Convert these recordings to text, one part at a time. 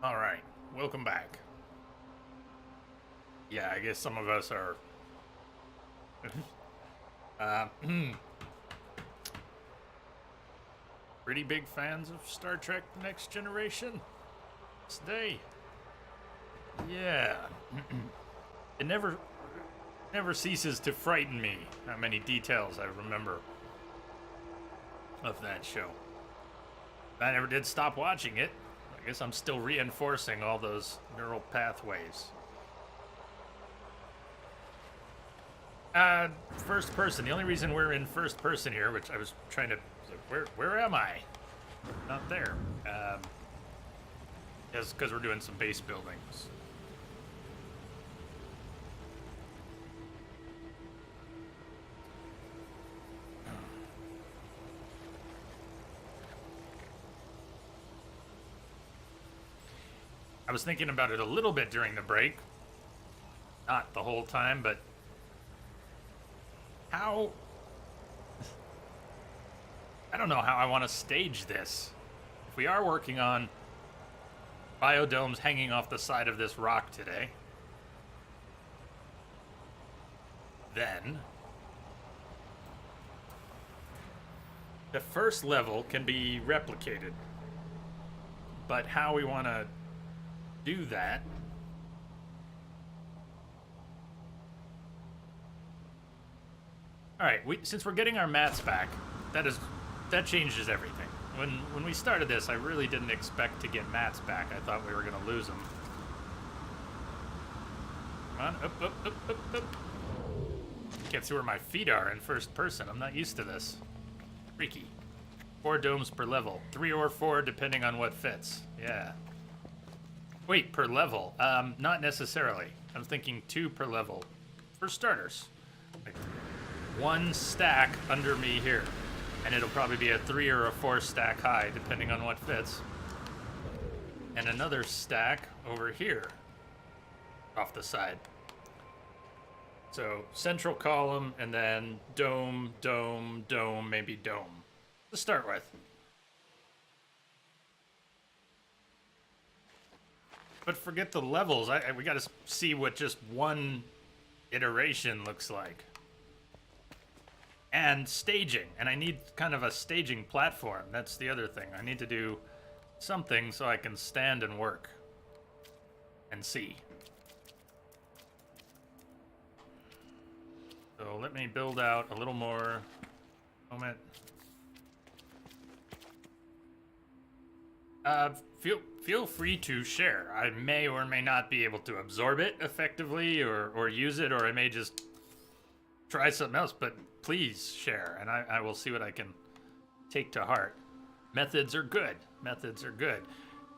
All right, welcome back. Yeah, I guess some of us are uh, pretty big fans of Star Trek: The Next Generation. Today, yeah, it never ceases to frighten me how many details I remember of that show. I never did stop watching it. I guess I'm still reinforcing all those neural pathways. First person. The only reason we're in first person here, which I was trying to, where am I? Not there. Is because we're doing some base buildings. I was thinking about it a little bit during the break. Not the whole time, but how. I don't know how I want to stage this. If we are working on biodomes hanging off the side of this rock today, then the first level can be replicated. But how we want to do that. All right, since we're getting our mats back, that changes everything. When we started this, I really didn't expect to get mats back. I thought we were gonna lose them. Come on, up. Can't see where my feet are in first person. I'm not used to this. Freaky. 4 domes per level, 3 or 4 depending on what fits. Yeah. Wait, per level? Not necessarily. I'm thinking 2 per level. For starters. Like 1 stack under me here. And it'll probably be a 3 or a 4 stack high, depending on what fits. And another stack over here. Off the side. So, central column, and then dome, dome, dome, maybe dome. To start with. But forget the levels. We gotta see what just one iteration looks like. And staging. And I need kind of a staging platform. That's the other thing. I need to do something so I can stand and work. And see. So let me build out a little more. Moment. Feel free to share. I may or may not be able to absorb it effectively or use it, or I may just try something else, but please share, and I will see what I can take to heart. Methods are good. Methods are good.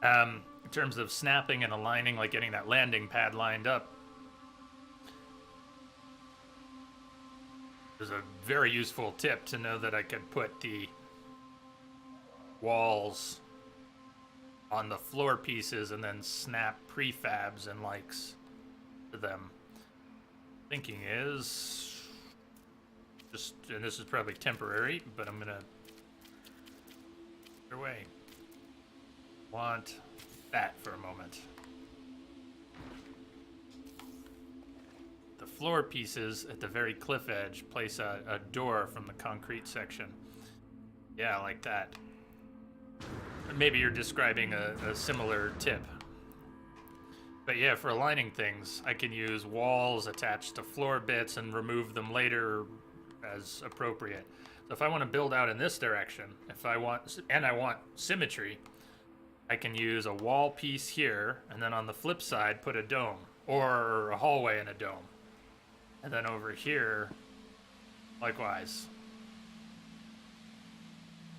In terms of snapping and aligning, like getting that landing pad lined up, there's a very useful tip to know that I could put the walls on the floor pieces and then snap prefabs and likes to them. Thinking is just, and this is probably temporary, but I'm gonna either way want that for a moment. The floor pieces at the very cliff edge place a door from the concrete section. Yeah, like that. Maybe you're describing a similar tip. But yeah, for aligning things, I can use walls attached to floor bits and remove them later as appropriate. So if I want to build out in this direction, I want symmetry, I can use a wall piece here, and then on the flip side, put a dome, or a hallway and a dome. And then over here, likewise.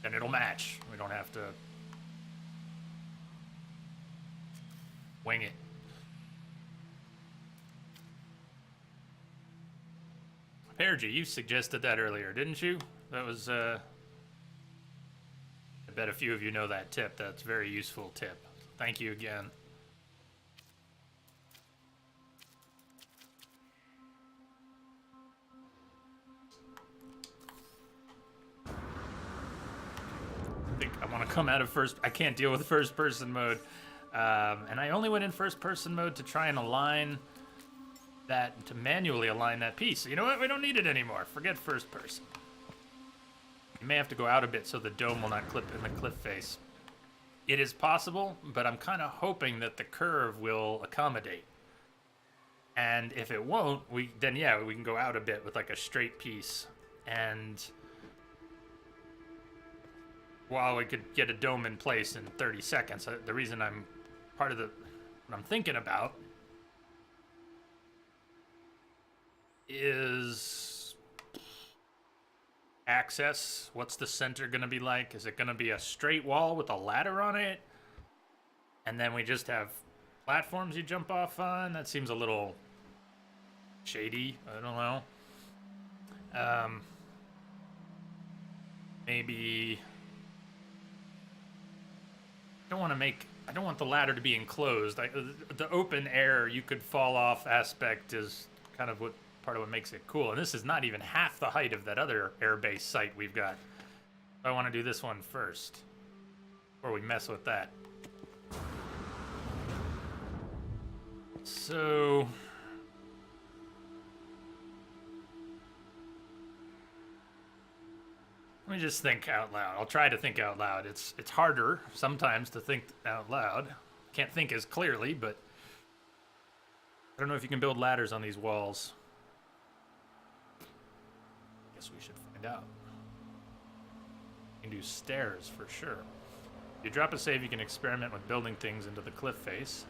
And it'll match. We don't have to wing it. Pergy, you suggested that earlier, didn't you? That was, I bet a few of you know that tip. That's a very useful tip. Thank you again. I think I want to come out of I can't deal with first person mode. And I only went in first-person mode to try and align that, to manually align that piece. So you know what? We don't need it anymore. Forget first-person. You may have to go out a bit so the dome will not clip in the cliff face. It is possible, but I'm kind of hoping that the curve will accommodate. And if it won't, then yeah, we can go out a bit with like a straight piece. And while we could get a dome in place in 30 seconds, the reason what I'm thinking about is access. What's the center gonna be like? Is it gonna be a straight wall with a ladder on it? And then we just have platforms you jump off on? That seems a little shady. I don't know. Maybe I don't want the ladder to be enclosed. The open air you could fall off aspect is kind of part of what makes it cool. And this is not even half the height of that other airbase site we've got. I want to do this one first before we mess with that. So let me just think out loud. I'll try to think out loud. It's harder sometimes to think out loud. Can't think as clearly, but I don't know if you can build ladders on these walls. Guess we should find out. You can do stairs for sure. If you drop a save, you can experiment with building things into the cliff face.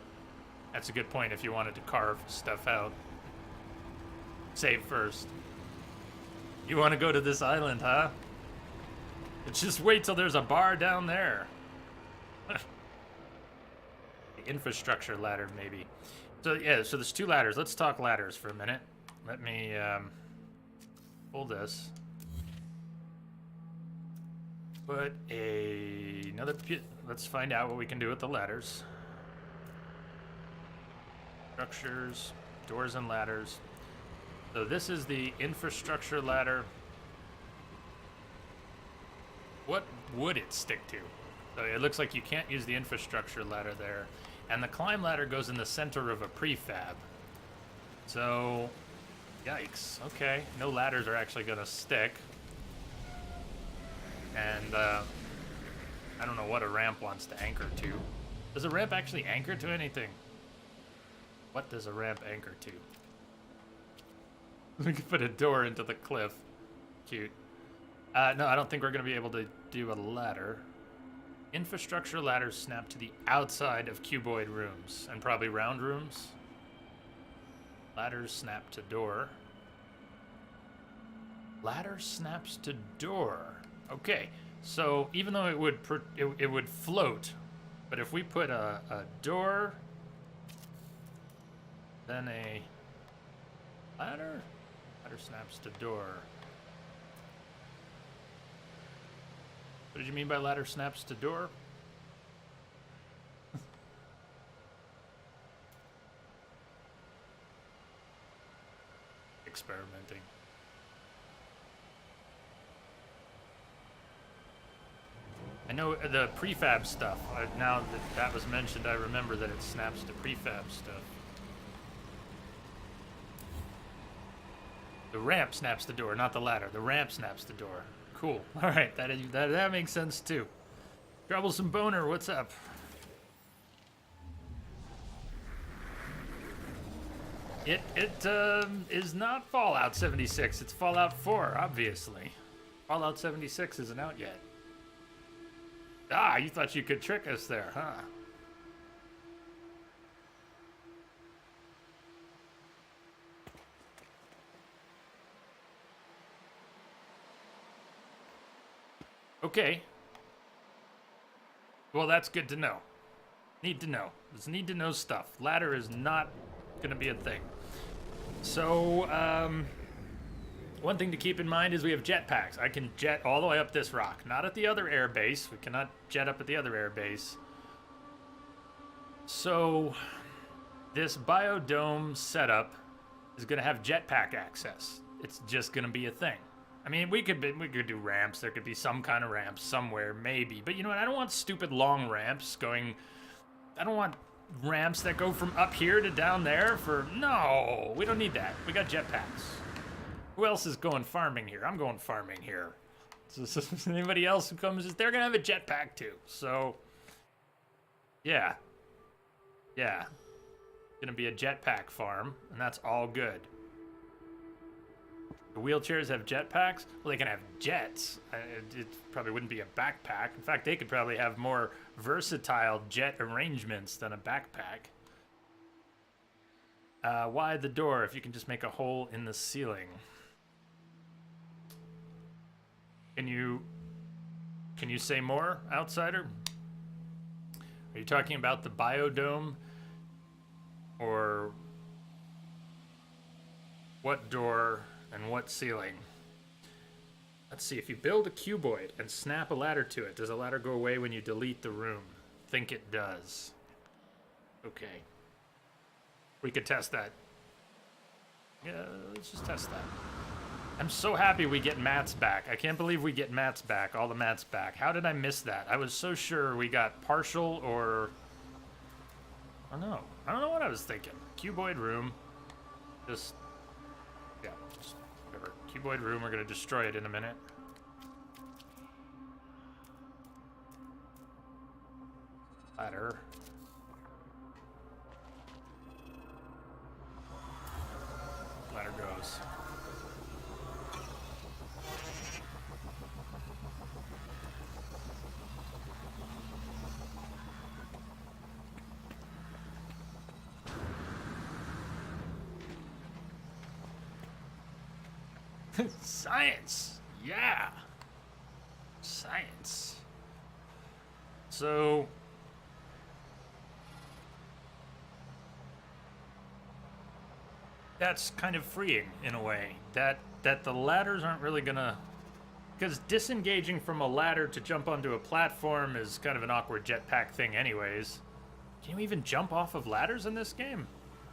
That's a good point if you wanted to carve stuff out. Save first. You want to go to this island, huh? Just wait till there's a bar down there. The infrastructure ladder, maybe. So yeah, so there's two ladders. Let's talk ladders for a minute. Let me pull this. Put another. Let's find out what we can do with the ladders. Structures, doors, and ladders. So this is the infrastructure ladder. What would it stick to? So it looks like you can't use the infrastructure ladder there. And the climb ladder goes in the center of a prefab. So, yikes. Okay, no ladders are actually gonna stick. And I don't know what a ramp wants to anchor to. Does a ramp actually anchor to anything? What does a ramp anchor to? We could put a door into the cliff. Cute. No, I don't think we're going to be able to do a ladder. Infrastructure ladders snap to the outside of cuboid rooms, and probably round rooms. Ladders snap to door. Ladder snaps to door. Okay, so even though it would float, but if we put a door, then a ladder snaps to door. What did you mean by ladder snaps to door? Experimenting. I know the prefab stuff. Now that was mentioned, I remember that it snaps to prefab stuff. The ramp snaps the door, not the ladder. The ramp snaps the door. Cool. All right, that makes sense too. Troublesome Boner, what's up? It is not Fallout 76. It's Fallout 4, obviously. Fallout 76 isn't out yet. Ah, you thought you could trick us there, huh? Okay. Well, that's good to know. Need to know. It's need to know stuff. Ladder is not gonna be a thing. So, one thing to keep in mind is we have jetpacks. I can jet all the way up this rock. Not at the other air base. We cannot jet up at the other air base. So, this biodome setup is gonna have jetpack access. It's just gonna be a thing. I mean, we could do ramps. There could be some kind of ramps somewhere, maybe. But you know what? I don't want stupid long ramps going I don't want ramps that go from up here to down there for... No, we don't need that. We got jetpacks. Who else is going farming here? I'm going farming here. So anybody else who comes, they're going to have a jetpack too. So, yeah. Yeah. Going to be a jetpack farm, and that's all good. The wheelchairs have jetpacks? Well, they can have jets. It probably wouldn't be a backpack. In fact, they could probably have more versatile jet arrangements than a backpack. Why the door if you can just make a hole in the ceiling? Can you say more, outsider? Are you talking about the biodome? Or what door and what ceiling? Let's see, if you build a cuboid and snap a ladder to it, does the ladder go away when you delete the room? Think it does. Okay. We could test that. Yeah, let's just test that. I'm so happy we get mats back. I can't believe we get mats back, all the mats back. How did I miss that? I was so sure we got partial or... I don't know. I don't know what I was thinking. Cuboid room. Just... Yeah, just whatever. Cuboid room, we're gonna destroy it in a minute. Ladder. Ladder goes. Science! Yeah! Science. So... that's kind of freeing, in a way. That the ladders aren't really gonna... Because disengaging from a ladder to jump onto a platform is kind of an awkward jetpack thing anyways. Can you even jump off of ladders in this game?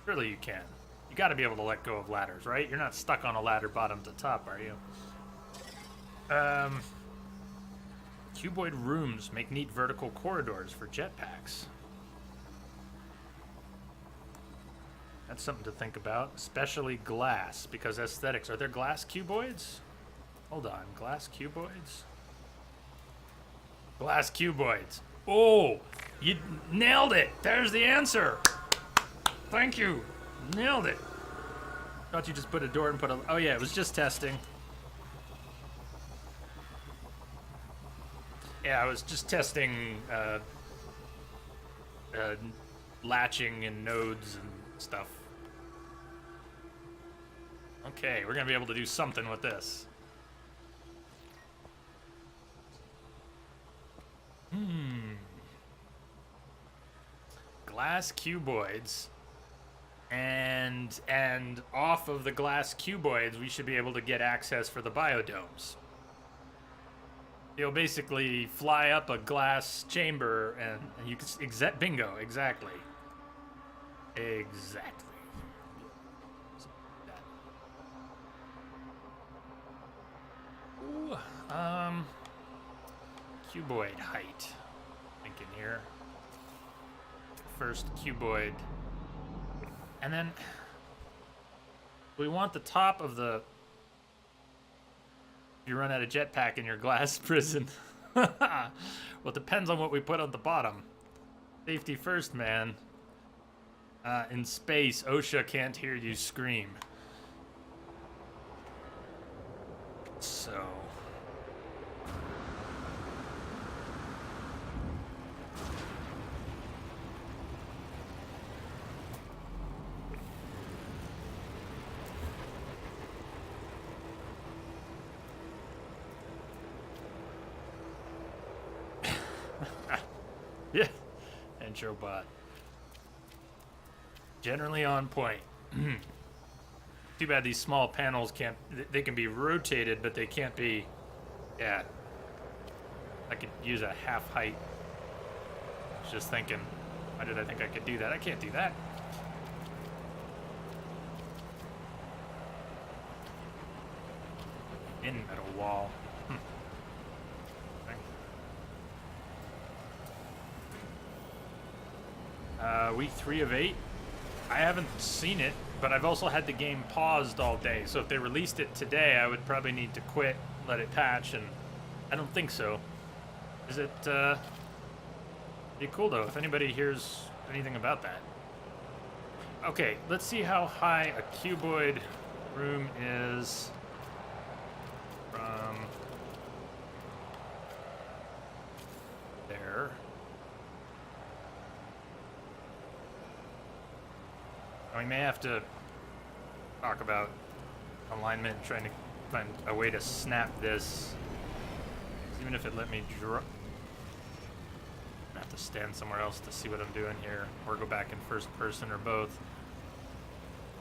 Surely you can. You gotta be able to let go of ladders, right? You're not stuck on a ladder bottom to top, are you? Cuboid rooms make neat vertical corridors for jetpacks. That's something to think about. Especially glass, because aesthetics. Are there glass cuboids? Hold on, glass cuboids? Glass cuboids. Oh, you nailed it. There's the answer. Thank you. Nailed it. Thought you just put a door and put a... Oh yeah, it was just testing. Yeah, I was just testing latching and nodes and stuff. Okay, we're gonna be able to do something with this. Glass cuboids. And off of the glass cuboids, we should be able to get access for the biodomes. You'll basically fly up a glass chamber and you can... bingo, exactly. Exactly. Ooh, cuboid height. Thinking here. First cuboid. And then we want the top of the... You run out of jetpack in your glass prison. Well, it depends on what we put on the bottom. Safety first, man. In space, OSHA can't hear you scream. So... Yeah, Entrobot. Generally on point. Too bad these small panels can't... They can be rotated, but they can't be... Yeah. I could use a half height. I was just thinking, why did I think I could do that? I can't do that. In metal wall. Week 3 of 8. I haven't seen it, but I've also had the game paused all day. So if they released it today, I would probably need to quit, let it patch, and I don't think so. Is it, be cool though, if anybody hears anything about that. Okay, let's see how high a cuboid room is from there. We may have to talk about alignment, trying to find a way to snap this. Even if it let me draw. I have to stand somewhere else to see what I'm doing here, or go back in first person, or both.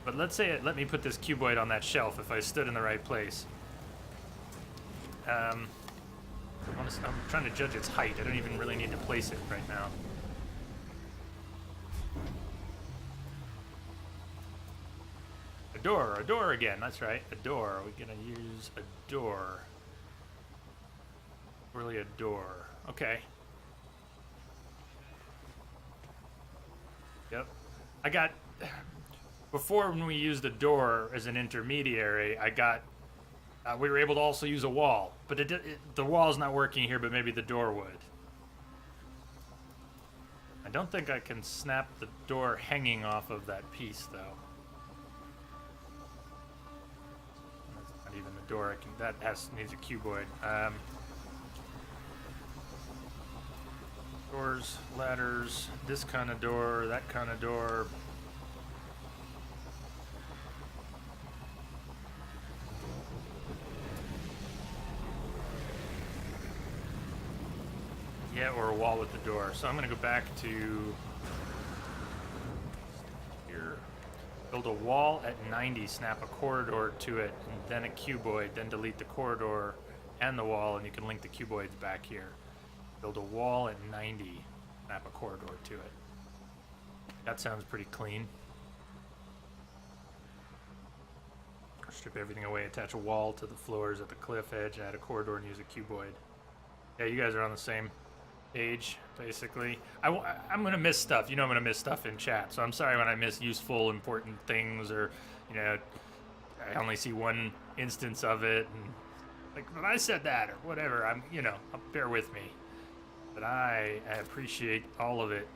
But let's say it let me put this cuboid on that shelf if I stood in the right place. I'm trying to judge its height. I don't even really need to place it right now. A door again, that's right, a door. We're gonna use a door. Really a door, okay. Yep, I got, before when we used a door as an intermediary, we were able to also use a wall, but the wall's not working here, but maybe the door would. I don't think I can snap the door hanging off of that piece though. Even the door, needs a cuboid. Doors, ladders, this kind of door, that kind of door. Yeah, or a wall with the door. So I'm gonna go back to here. Build a wall at 90, snap a corridor to it, and then a cuboid, then delete the corridor and the wall, and you can link the cuboids back here. Build a wall at 90, snap a corridor to it. That sounds pretty clean. Strip everything away, attach a wall to the floors at the cliff edge, add a corridor, and use a cuboid. Yeah, you guys are on the same page, basically. I'm gonna miss stuff. You know I'm gonna miss stuff in chat, so I'm sorry when I miss useful, important things, or, you know, I only see one instance of it, and like, when I said that, or whatever, bear with me. But I appreciate all of it.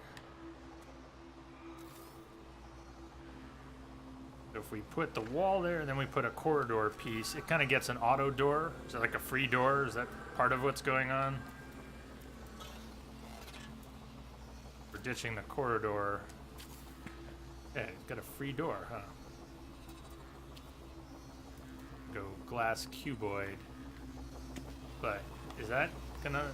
So if we put the wall there, and then we put a corridor piece, it kind of gets an auto door. Is that like a free door? Is that part of what's going on? We're ditching the corridor. Yeah, it's got a free door, huh? Go glass cuboid. But is that gonna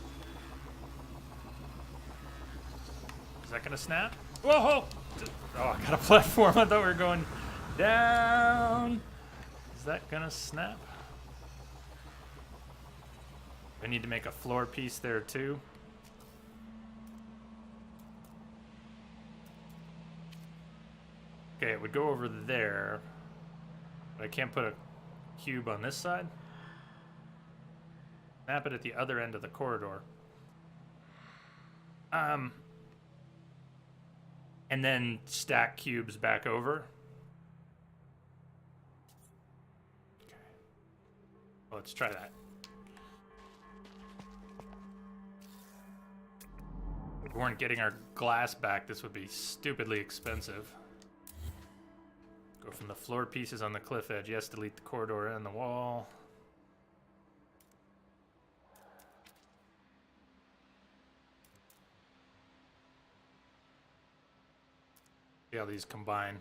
snap? Whoa! Oh, I got a platform. I thought we were going down. Is that gonna snap? I need to make a floor piece there too. Okay, it would go over there, but I can't put a cube on this side. Snap it at the other end of the corridor. And then stack cubes back over. Okay. Well, let's try that. If we weren't getting our glass back, this would be stupidly expensive. Go from the floor pieces on the cliff edge. Yes, delete the corridor and the wall. See how these combine.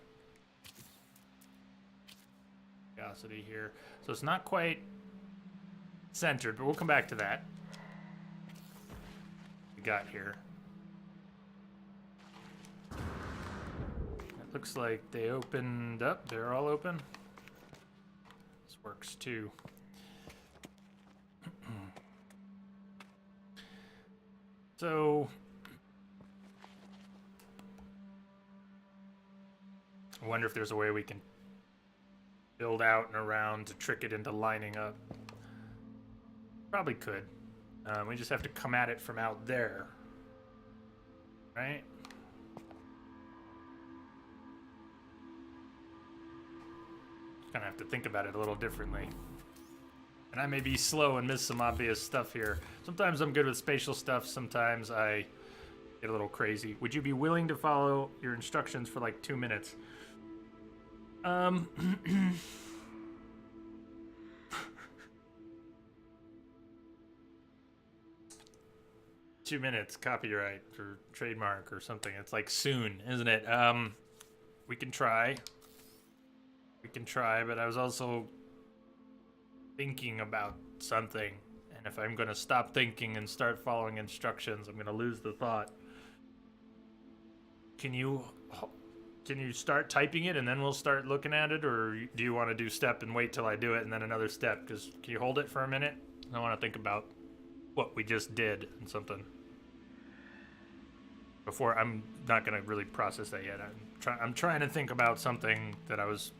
Curiosity here. So it's not quite centered, but we'll come back to that. We got here. It looks like they opened up. They're all open. This works too. So I wonder if there's a way we can build out and around to trick it into lining up. Probably could. We just have to come at it from out there. Right? Gonna have to think about it a little differently. And I may be slow and miss some obvious stuff here. Sometimes I'm good with spatial stuff, sometimes I get a little crazy. Would you be willing to follow your instructions for like 2 minutes? 2 minutes, copyright or trademark or something. It's like soon, isn't it? We can try. We can try, but I was also thinking about something. And if I'm gonna stop thinking and start following instructions, I'm gonna lose the thought. Can you start typing it and then we'll start looking at it, or do you want to do step and wait till I do it and then another step? Because can you hold it for a minute? I want to think about what we just did and something. Before, I'm not gonna really process that yet. I'm trying to think about something that I was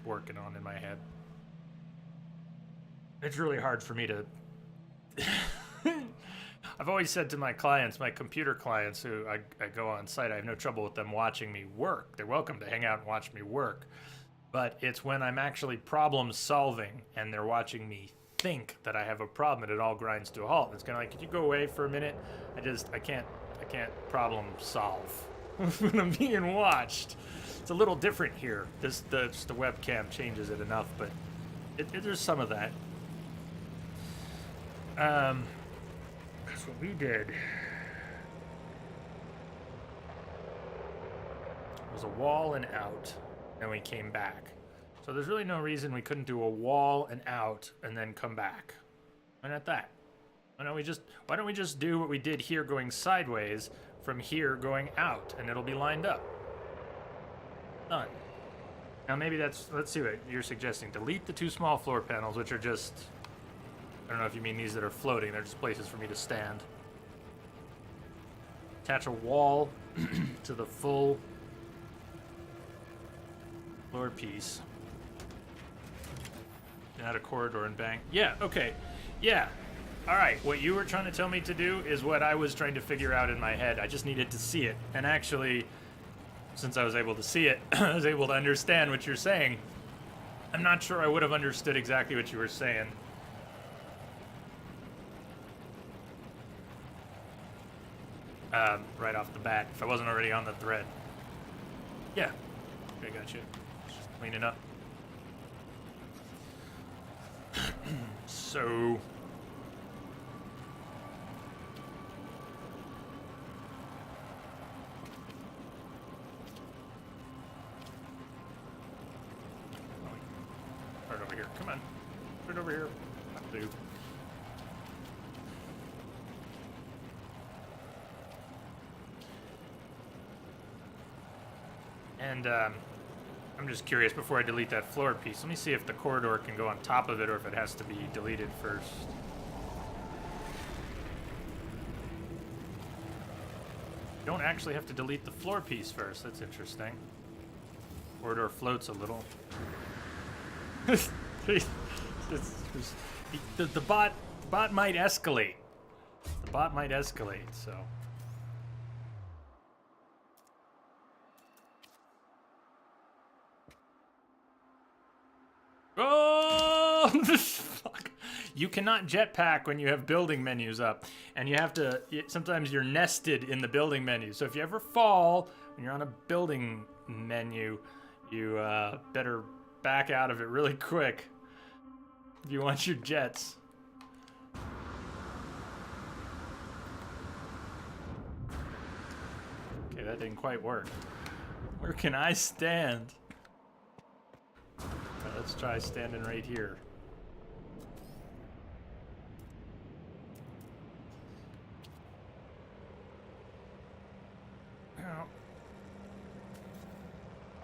working on in my head. It's really hard for me to. I've always said to my clients, my computer clients who I go on site, I have no trouble with them watching me work. They're welcome to hang out and watch me work. But it's when I'm actually problem solving and they're watching me think that I have a problem and it all grinds to a halt. It's kind of like, could you go away for a minute? I can't problem solve when I'm being watched. It's a little different here. The webcam changes it enough, but there's some of that. That's what we did. It was a wall and out, and we came back. So there's really no reason we couldn't do a wall and out and then come back. Why not that? Why don't we just do what we did here going sideways from here going out, and it'll be lined up. Done. Now maybe let's see what you're suggesting. Delete the 2 small floor panels, which are just, I don't know if you mean these that are floating, they're just places for me to stand. Attach a wall to the full floor piece. Add a corridor and bank. Yeah, okay. Yeah. Alright, what you were trying to tell me to do is what I was trying to figure out in my head. I just needed to see it. And actually, since I was able to see it, I was able to understand what you're saying. I'm not sure I would have understood exactly what you were saying. Right off the bat, if I wasn't already on the thread. Yeah. Okay, gotcha. Just cleaning up. So... Right over here. Come on. Right over here. Do. And I'm just curious, before I delete that floor piece, let me see if the corridor can go on top of it or if it has to be deleted first. You don't actually have to delete the floor piece first. That's interesting. Corridor floats a little. The bot might escalate. The bot might escalate, so. Oh, fuck. You cannot jetpack when you have building menus up, and you have to, sometimes you're nested in the building menu. So if you ever fall when you're on a building menu, you better back out of it really quick if you want your jets. Okay, that didn't quite work. Where can I stand? Let's try standing right here.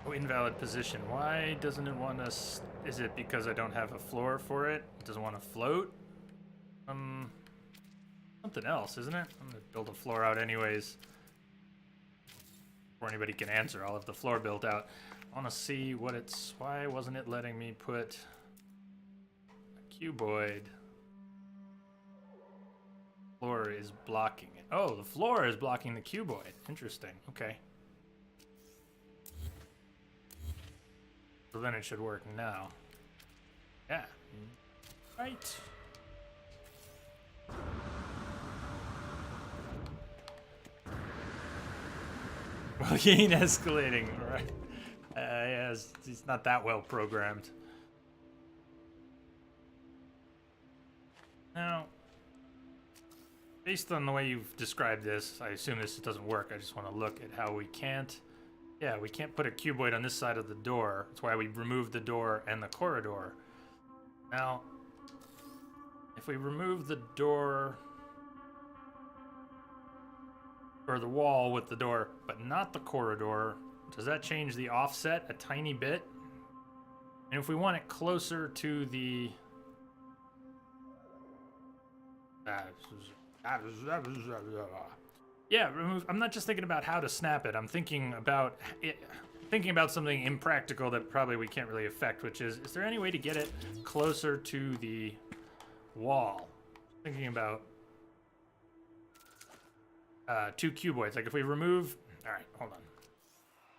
Oh, invalid position. Why doesn't it want us? Is it because I don't have a floor for it? It doesn't want to float? Something else, isn't it? I'm gonna build a floor out anyways. Before anybody can answer, I'll have the floor built out. I want to see what it's... Why wasn't it letting me put a cuboid? Floor is blocking it. Oh, the floor is blocking the cuboid. Interesting. Okay. So then it should work now. Yeah. Right. Well, he ain't escalating, right? Yeah, he's not that well programmed. Now, based on the way you've described this, I assume this doesn't work. I just want to look at how we can't. Yeah, we can't put a cuboid on this side of the door. That's why we removed the door and the corridor. Now, if we remove the door or the wall with the door, but not the corridor, does that change the offset a tiny bit? And if we want it closer to the yeah, remove. I'm not just thinking about how to snap it. I'm thinking about it, thinking about something impractical that probably we can't really affect, which is there any way to get it closer to the wall? Thinking about two cuboids. Like if we remove, all right, hold on.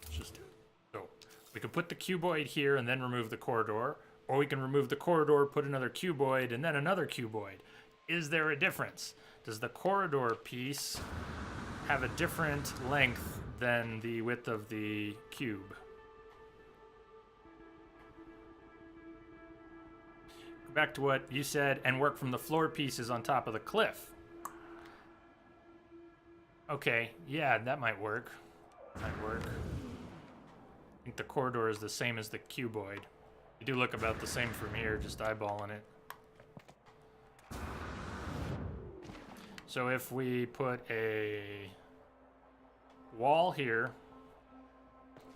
Let's just do it. So we could put the cuboid here and then remove the corridor, or we can remove the corridor, put another cuboid, and then another cuboid. Is there a difference? Does the corridor piece have a different length than the width of the cube? Go back to what you said and work from the floor pieces on top of the cliff. Okay, yeah, that might work. Might work. I think the corridor is the same as the cuboid. They do look about the same from here, just eyeballing it. So if we put a wall here,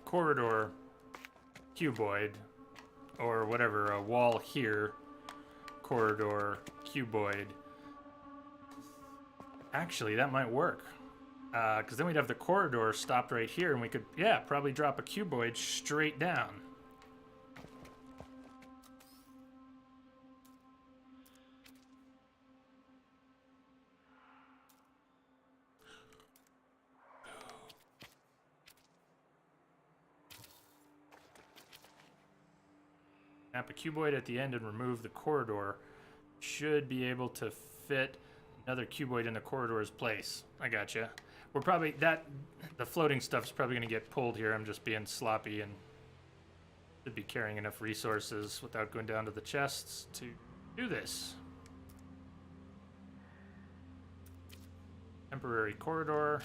corridor, cuboid, or whatever, a wall here, corridor, cuboid. Actually, that might work. Because then we'd have the corridor stopped right here, and we could, yeah, probably drop a cuboid straight down. Snap a cuboid at the end and remove the corridor. Should be able to fit another cuboid in the corridor's place. I gotcha. We're probably, the floating stuff's probably going to get pulled here. I'm just being sloppy and should be carrying enough resources without going down to the chests to do this. Temporary corridor.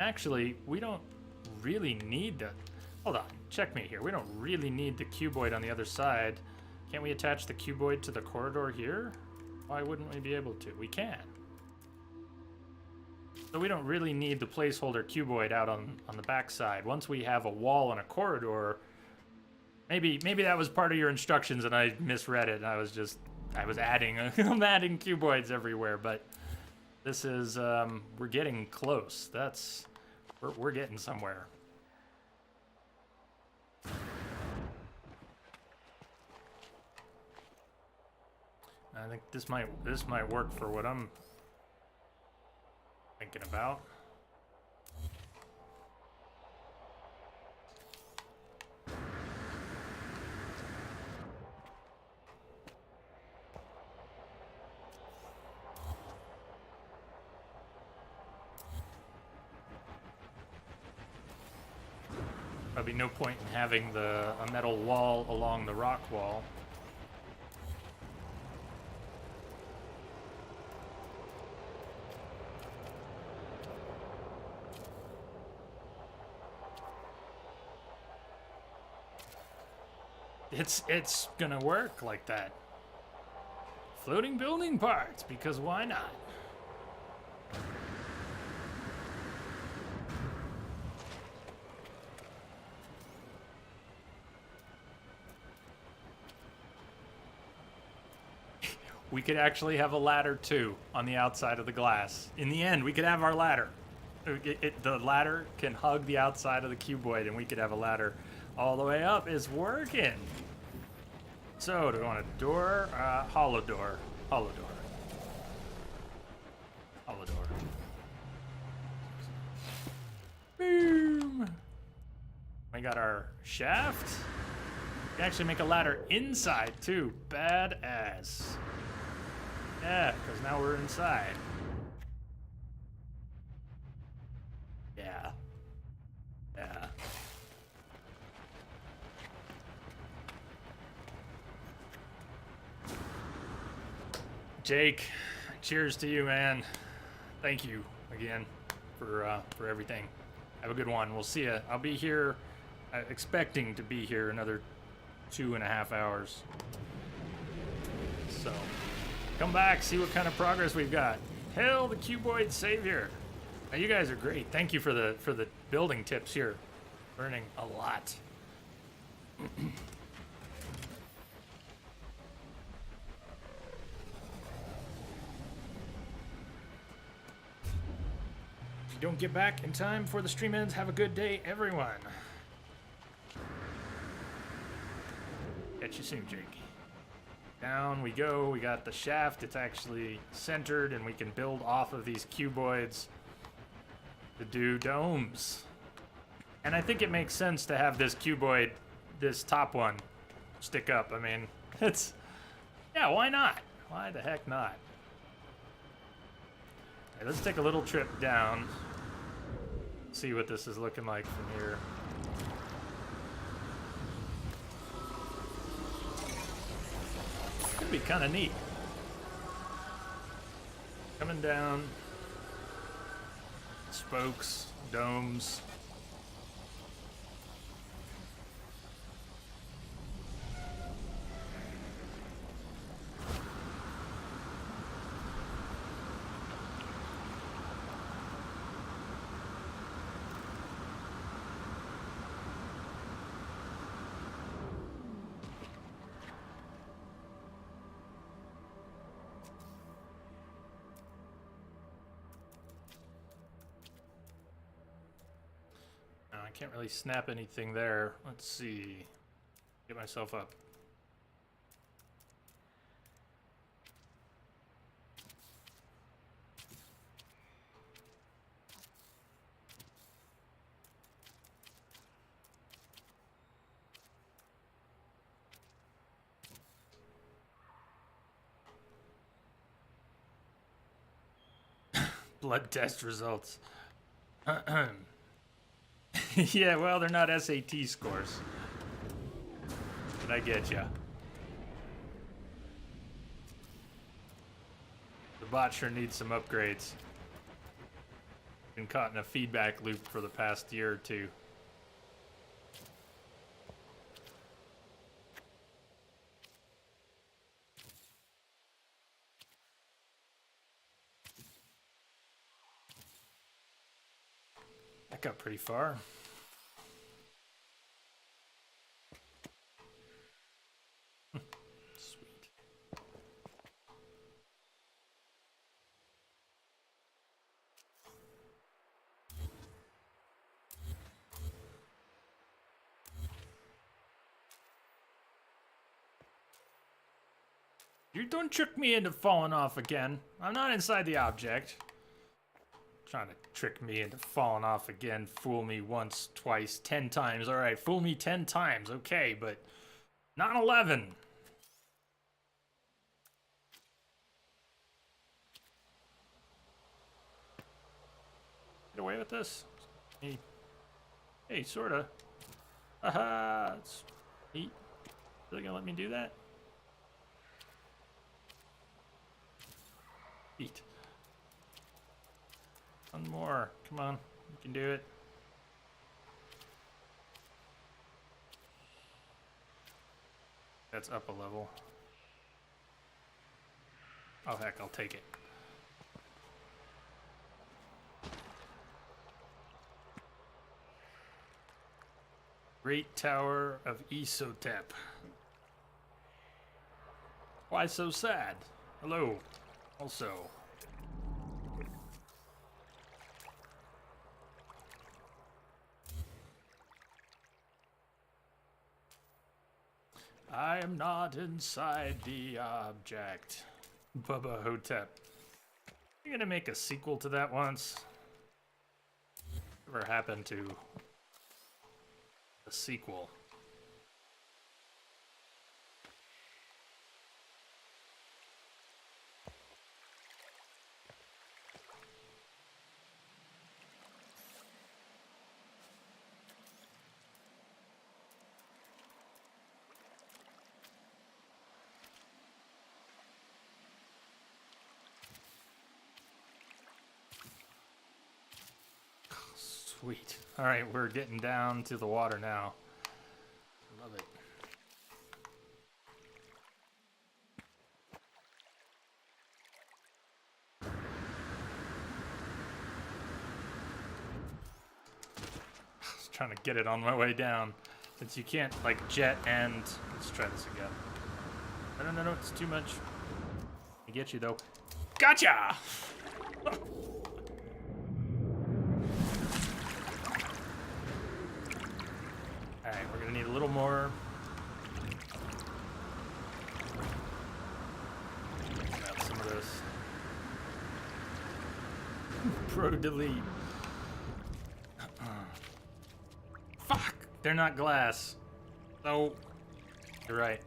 Actually, we don't really need the... Hold on, check me here. We don't really need the cuboid on the other side. Can't we attach the cuboid to the corridor here? Why wouldn't we be able to? We can. So we don't really need the placeholder cuboid out on the back side. Once we have a wall and a corridor, maybe that was part of your instructions and I misread it and I was adding I'm adding cuboids everywhere, but this is we're getting close. We're getting somewhere. I think this might work for what I'm thinking about. Probably no point in having a metal wall along the rock wall. It's gonna work like that. Floating building parts, because why not? We could actually have a ladder too on the outside of the glass. In the end, we could have our ladder. The ladder can hug the outside of the cuboid and we could have a ladder all the way up. It's working. So, do we want a door? Hollow door. Hollow door. Hollow door. Boom! We got our shaft. We can actually make a ladder inside too. Badass. Yeah, because now we're inside. Yeah. Yeah. Jake, cheers to you, man. Thank you again for everything. Have a good one. We'll see ya. I'll be here, expecting to be here another 2.5 hours. So, come back, see what kind of progress we've got. Hail the Cuboid Savior. Now, you guys are great. Thank you for the building tips here. Learning a lot. If you don't get back in time before the stream ends, have a good day, everyone. Catch you soon, Jake. Down we go. We got the shaft. It's actually centered, and we can build off of these cuboids to do domes. And I think it makes sense to have this cuboid, this top one, stick up. I mean, it's... yeah, why not? Why the heck not? Okay, let's take a little trip down. See what this is looking like from here. Could be kind of neat. Coming down. Spokes, domes. I can't really snap anything there. Let's see. Get myself up. Blood test results. Yeah, well, they're not SAT scores. But I get ya. The bot sure needs some upgrades. Been caught in a feedback loop for the past year or two. That got pretty far. Sweet. You don't trick me into falling off again. I'm not inside the object. Trying to trick me into falling off again. Fool me once, twice, 10 times. All right, fool me 10 times. Okay, but not 11. Get away with this? Hey, sorta. Haha, it's neat. Really gonna let me do that? Eat. One more. Come on. You can do it. That's up a level. Oh, heck, I'll take it. Great Tower of Isotep. Why so sad? Hello. Also. I am not inside the object. Bubba Hotep. You're gonna make a sequel to that once? Ever happened to a sequel. Sweet. All right, we're getting down to the water now. Love it. I was trying to get it on my way down. Since you can't, like, jet and... Let's try this again. No, it's too much. I get you, though. Gotcha! Alright, we're gonna need a little more. Grab some of this. Pro delete. Fuck! They're not glass. So, you're right.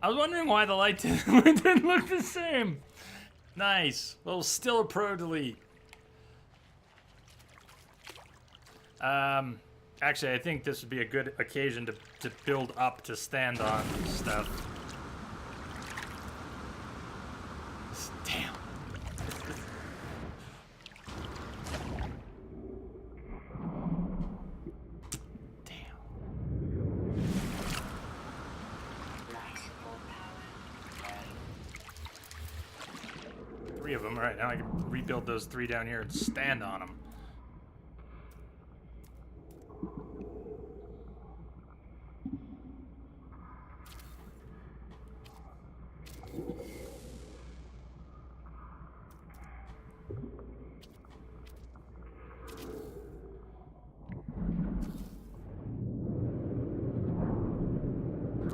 I was wondering why the light didn't look the same. Nice. Well, still a pro delete. Actually, I think this would be a good occasion to build up to stand on stuff. Damn. Three of them. All right, now I can rebuild those three down here and stand on them.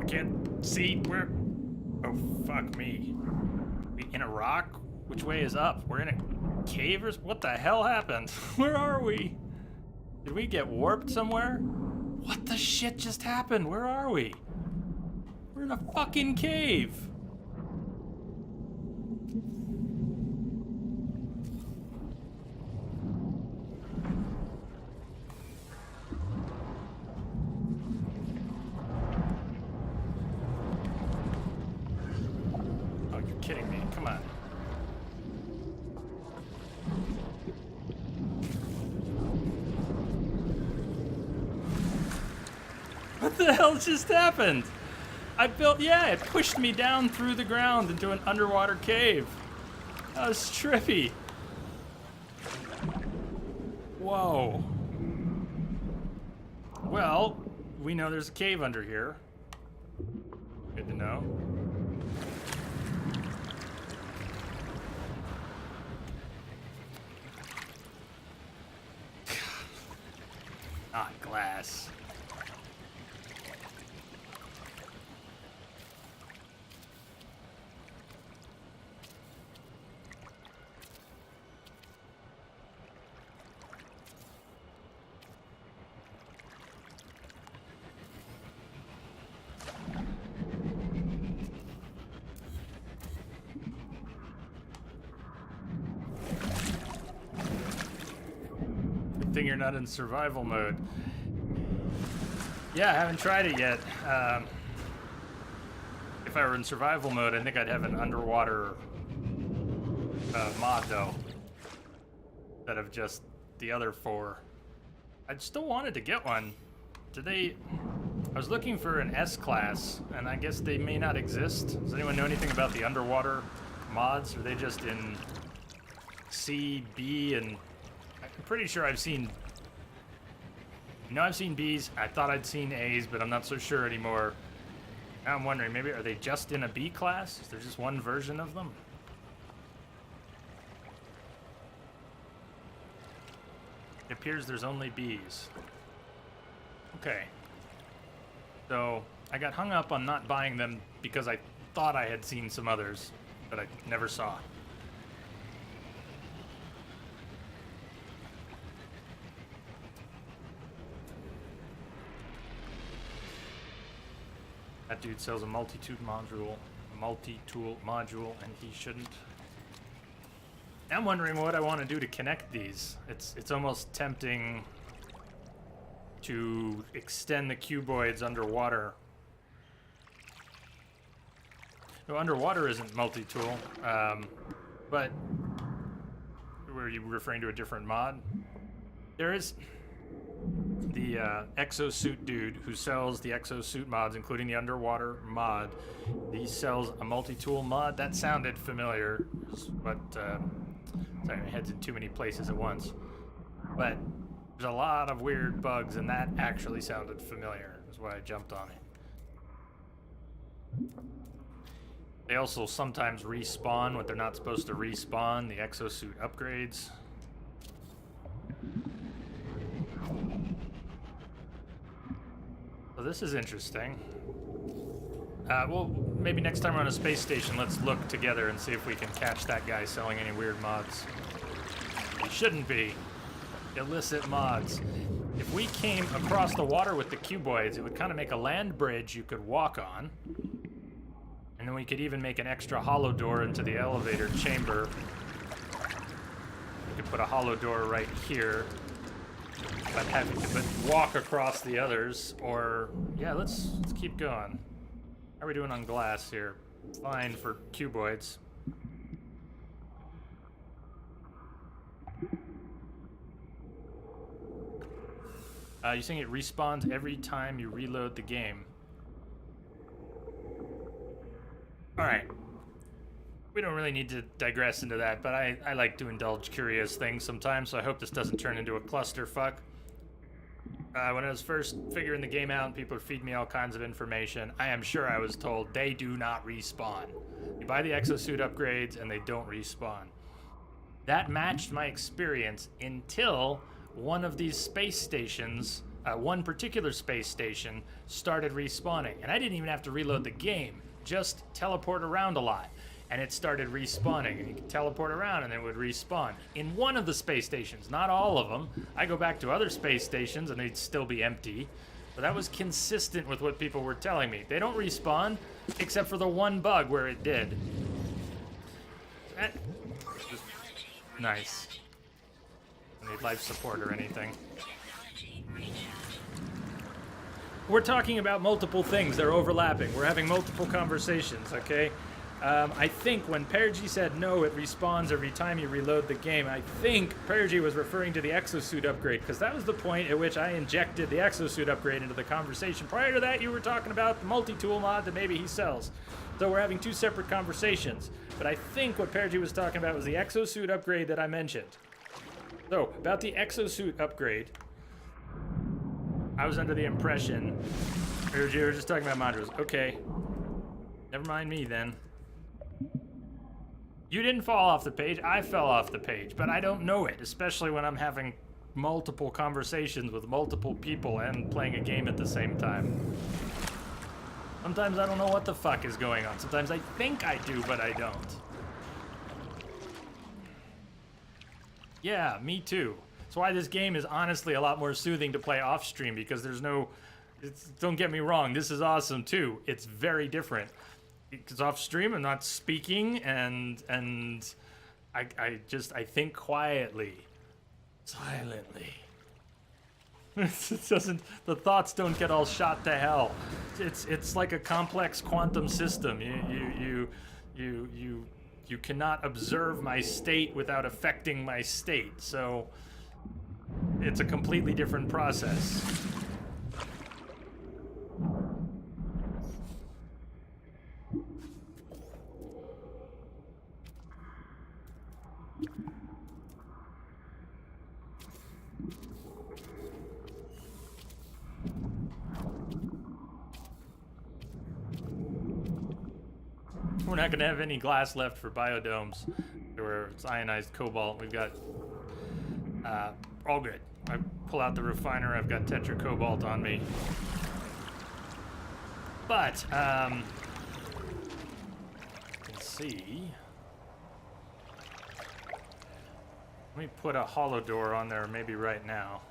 Can't see where. Oh, fuck me. We in a rock? Which way is up? We're in a cave or what the hell happened? Where are we? Did we get warped somewhere? What the shit just happened? Where are we? We're in a fucking cave. Oh, you're kidding me. Come on. What the hell just happened? It pushed me down through the ground into an underwater cave. That was trippy. Whoa. Well, we know there's a cave under here. Good to know. Not glass. Good thing you're not in survival mode. Yeah, I haven't tried it yet. If I were in survival mode, I think I'd have an underwater mod, though, instead of just the other four. I still wanted to get one. I was looking for an S-class, and I guess they may not exist. Does anyone know anything about the underwater mods? Are they just in C, B, and... I'm pretty sure I've seen... I've seen Bs. I thought I'd seen As, but I'm not so sure anymore. Now I'm wondering, maybe are they just in a B class? Is there just one version of them? It appears there's only Bs. Okay. So, I got hung up on not buying them because I thought I had seen some others that I never saw. that dude sells a multi-tool module, and he shouldn't. I'm wondering what I want to do to connect these. It's almost tempting to extend the cuboids underwater. No, underwater isn't multi-tool, but were you referring to a different mod? There is the exosuit dude who sells the exosuit mods, including the underwater mod. He sells a multi-tool mod. That sounded familiar, but sorry, my head's in too many places at once. But there's a lot of weird bugs, and that actually sounded familiar. That's why I jumped on it. They also sometimes respawn what they're not supposed to respawn, the exosuit upgrades. So this is interesting. Well, maybe next time we're on a space station, let's look together and see if we can catch that guy selling any weird mods. He shouldn't be. Illicit mods. If we came across the water with the cuboids, it would kind of make a land bridge you could walk on. And then we could even make an extra hollow door into the elevator chamber. We could put a hollow door right here. But walk across the others, or yeah, let's keep going. How are we doing on glass here? Fine for cuboids. You're saying it respawns every time you reload the game. Alright. We don't really need to digress into that, but I like to indulge curious things sometimes, so I hope this doesn't turn into a clusterfuck. When I was first figuring the game out and people would feed me all kinds of information, I am sure I was told they do not respawn. You buy the exosuit upgrades and they don't respawn. That matched my experience until one of these space stations, one particular space station, started respawning. And I didn't even have to reload the game, just teleport around a lot. And it started respawning, and you could teleport around and it would respawn. In one of the space stations, not all of them. I go back to other space stations and they'd still be empty. But that was consistent with what people were telling me. They don't respawn, except for the one bug where it did. Nice. Don't need life support or anything. We're talking about multiple things. They're overlapping. We're having multiple conversations, okay? I think when Perigi said no, it respawns every time you reload the game, I think Perigi was referring to the exosuit upgrade, because that was the point at which I injected the exosuit upgrade into the conversation. Prior to that, you were talking about the multi-tool mod that maybe he sells. So we're having two separate conversations. But I think what Perigi was talking about was the exosuit upgrade that I mentioned. So, about the exosuit upgrade, I was under the impression, Perigi, we were just talking about modules. Okay, never mind me then. You didn't fall off the page, I fell off the page, but I don't know it, especially when I'm having multiple conversations with multiple people and playing a game at the same time. Sometimes I don't know what the fuck is going on. Sometimes I think I do, but I don't. Yeah, me too. That's why this game is honestly a lot more soothing to play off stream, because there's no... don't get me wrong, this is awesome too. It's very different. Because off stream I'm not speaking, and I think quietly, silently. It doesn't, the thoughts don't get all shot to hell. It's like a complex quantum system. You cannot observe my state without affecting my state. So it's a completely different process. We're not going to have any glass left for biodomes, where it's ionized cobalt. We've got all good. I pull out the refiner. I've got tetracobalt on me. But let's see. Let me put a hollow door on there, maybe right now.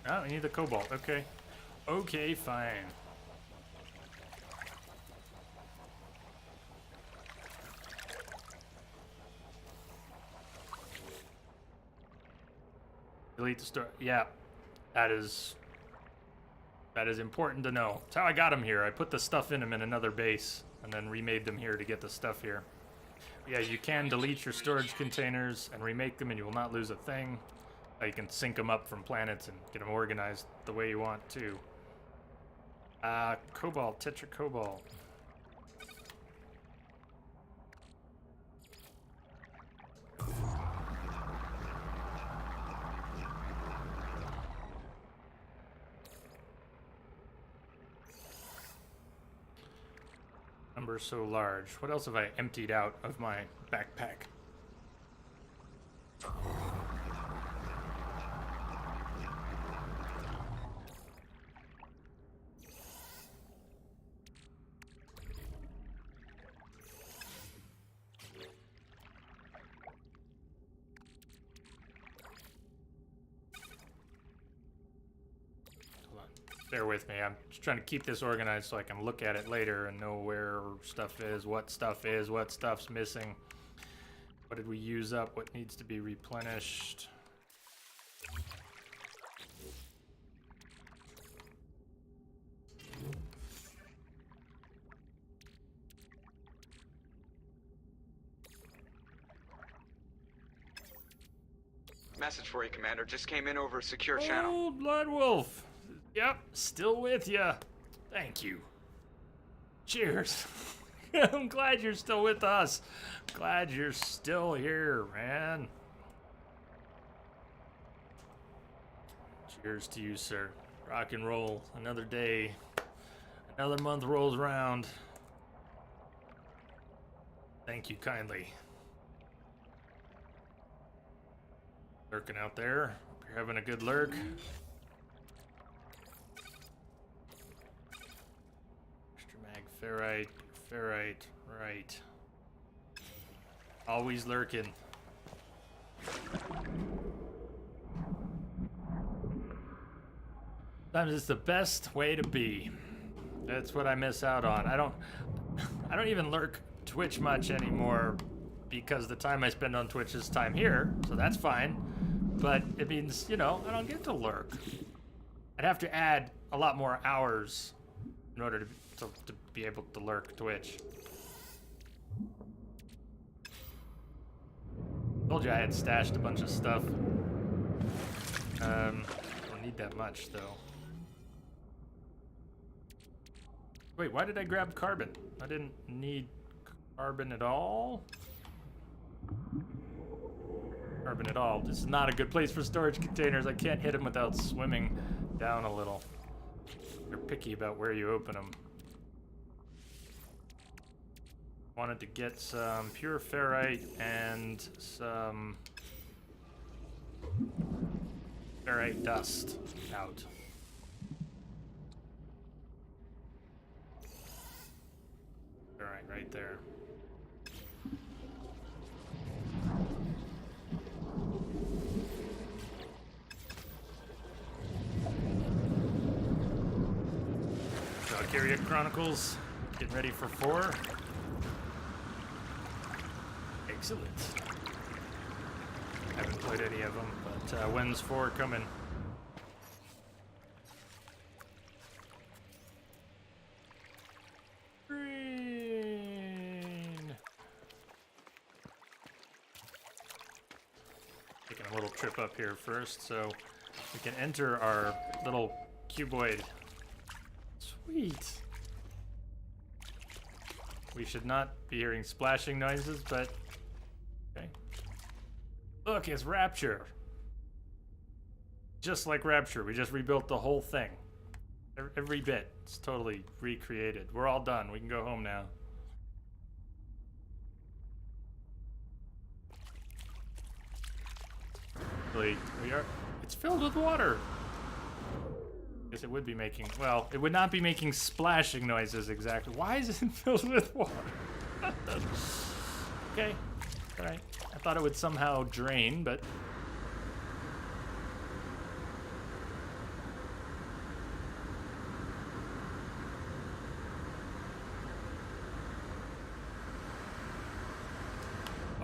Oh, we need the cobalt. Okay. Okay, fine. Delete the store. Yeah, that is important to know. That's how I got them here. I put the stuff in them in another base and then remade them here to get the stuff here. Yeah, you can delete your storage containers and remake them and you will not lose a thing. You can sync them up from planets and get them organized the way you want to. Cobalt, tetracobalt. Number so large. What else have I emptied out of my backpack? Bear with me. I'm just trying to keep this organized so I can look at it later and know where stuff is, what stuff's missing. What did we use up? What needs to be replenished? Message for you, Commander. Just came in over a secure channel. Oh, Blood Wolf. Yep, still with you. Thank you. Cheers. I'm glad you're still with us. Glad you're still here, man. Cheers to you, sir. Rock and roll. Another day. Another month rolls around. Thank you kindly. Lurking out there. Hope you're having a good lurk. Ferrite, right. Always lurking. Sometimes it's the best way to be. That's what I miss out on. I don't even lurk Twitch much anymore because the time I spend on Twitch is time here, so that's fine. But it means, you know, I don't get to lurk. I'd have to add a lot more hours in order to be able to lurk Twitch. Told you I had stashed a bunch of stuff. Don't need that much though. Wait, why did I grab carbon? I didn't need carbon at all. Carbon at all. This is not a good place for storage containers. I can't hit them without swimming down a little. They're picky about where you open them. Wanted to get some pure ferrite and some ferrite dust out. Ferrite right there. Valkyria Chronicles, getting ready for 4. Excellent. Haven't played any of them, but when's 4 coming? Green. Taking a little trip up here first, so we can enter our little cuboid. Sweet. We should not be hearing splashing noises, but okay. Look, it's Rapture. Just like Rapture, we just rebuilt the whole thing. Every bit. It's totally recreated. We're all done. We can go home now. Really, we are. It's filled with water. Guess it would be making, well, it would not be making splashing noises exactly. Why is it filled with water? Okay, all right. I thought it would somehow drain, but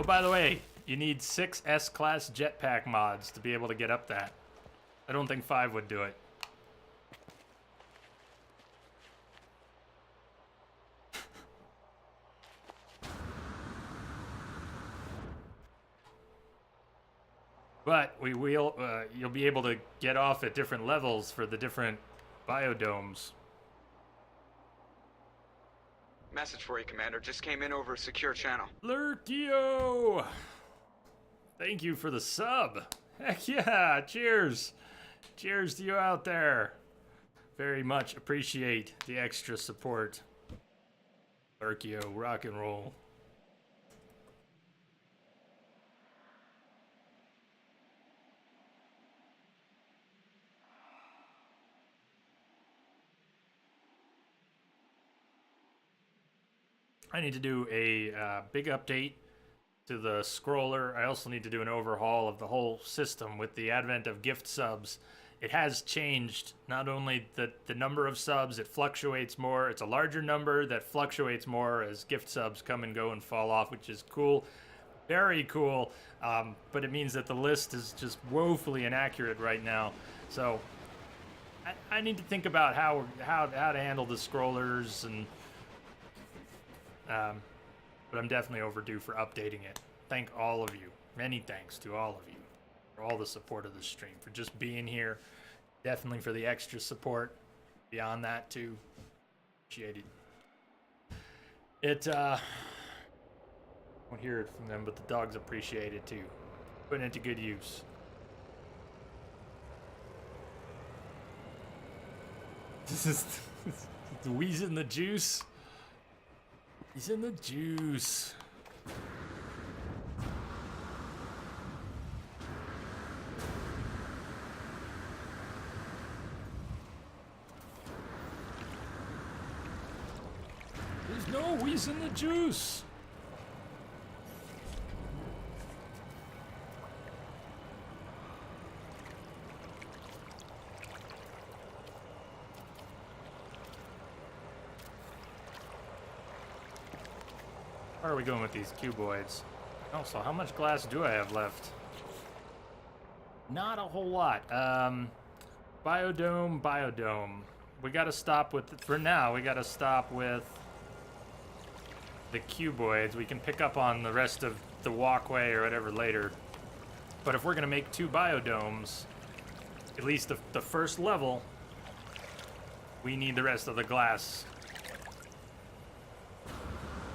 Oh, by the way, you need 6 S-Class jetpack mods to be able to get up that. I don't think 5 would do it. But you'll be able to get off at different levels for the different biodomes. Message for you, Commander. Just came in over a secure channel. Lurkio! Thank you for the sub. Heck yeah, cheers. Cheers to you out there. Very much appreciate the extra support. Lurkio, rock and roll. I need to do a big update to the scroller. I also need to do an overhaul of the whole system with the advent of gift subs. It has changed not only the number of subs, it fluctuates more. It's a larger number that fluctuates more as gift subs come and go and fall off, which is cool. Very cool. But it means that the list is just woefully inaccurate right now. So I need to think about how to handle the scrollers and but I'm definitely overdue for updating it. Thank all of you. Many thanks to all of you for all the support of the stream, for just being here. Definitely for the extra support. Beyond that, too. Appreciate it. I won't hear it from them, but the dogs appreciate it, too. Putting it to good use. This is the wheezing the juice. He's in the juice. There's no wheeze in the juice. Where are we going with these cuboids? Also, how much glass do I have left? Not a whole lot. Biodome. We gotta stop with, for now, we gotta stop with the cuboids. We can pick up on the rest of the walkway or whatever later. But if we're gonna make 2 biodomes, at least the first level, we need the rest of the glass.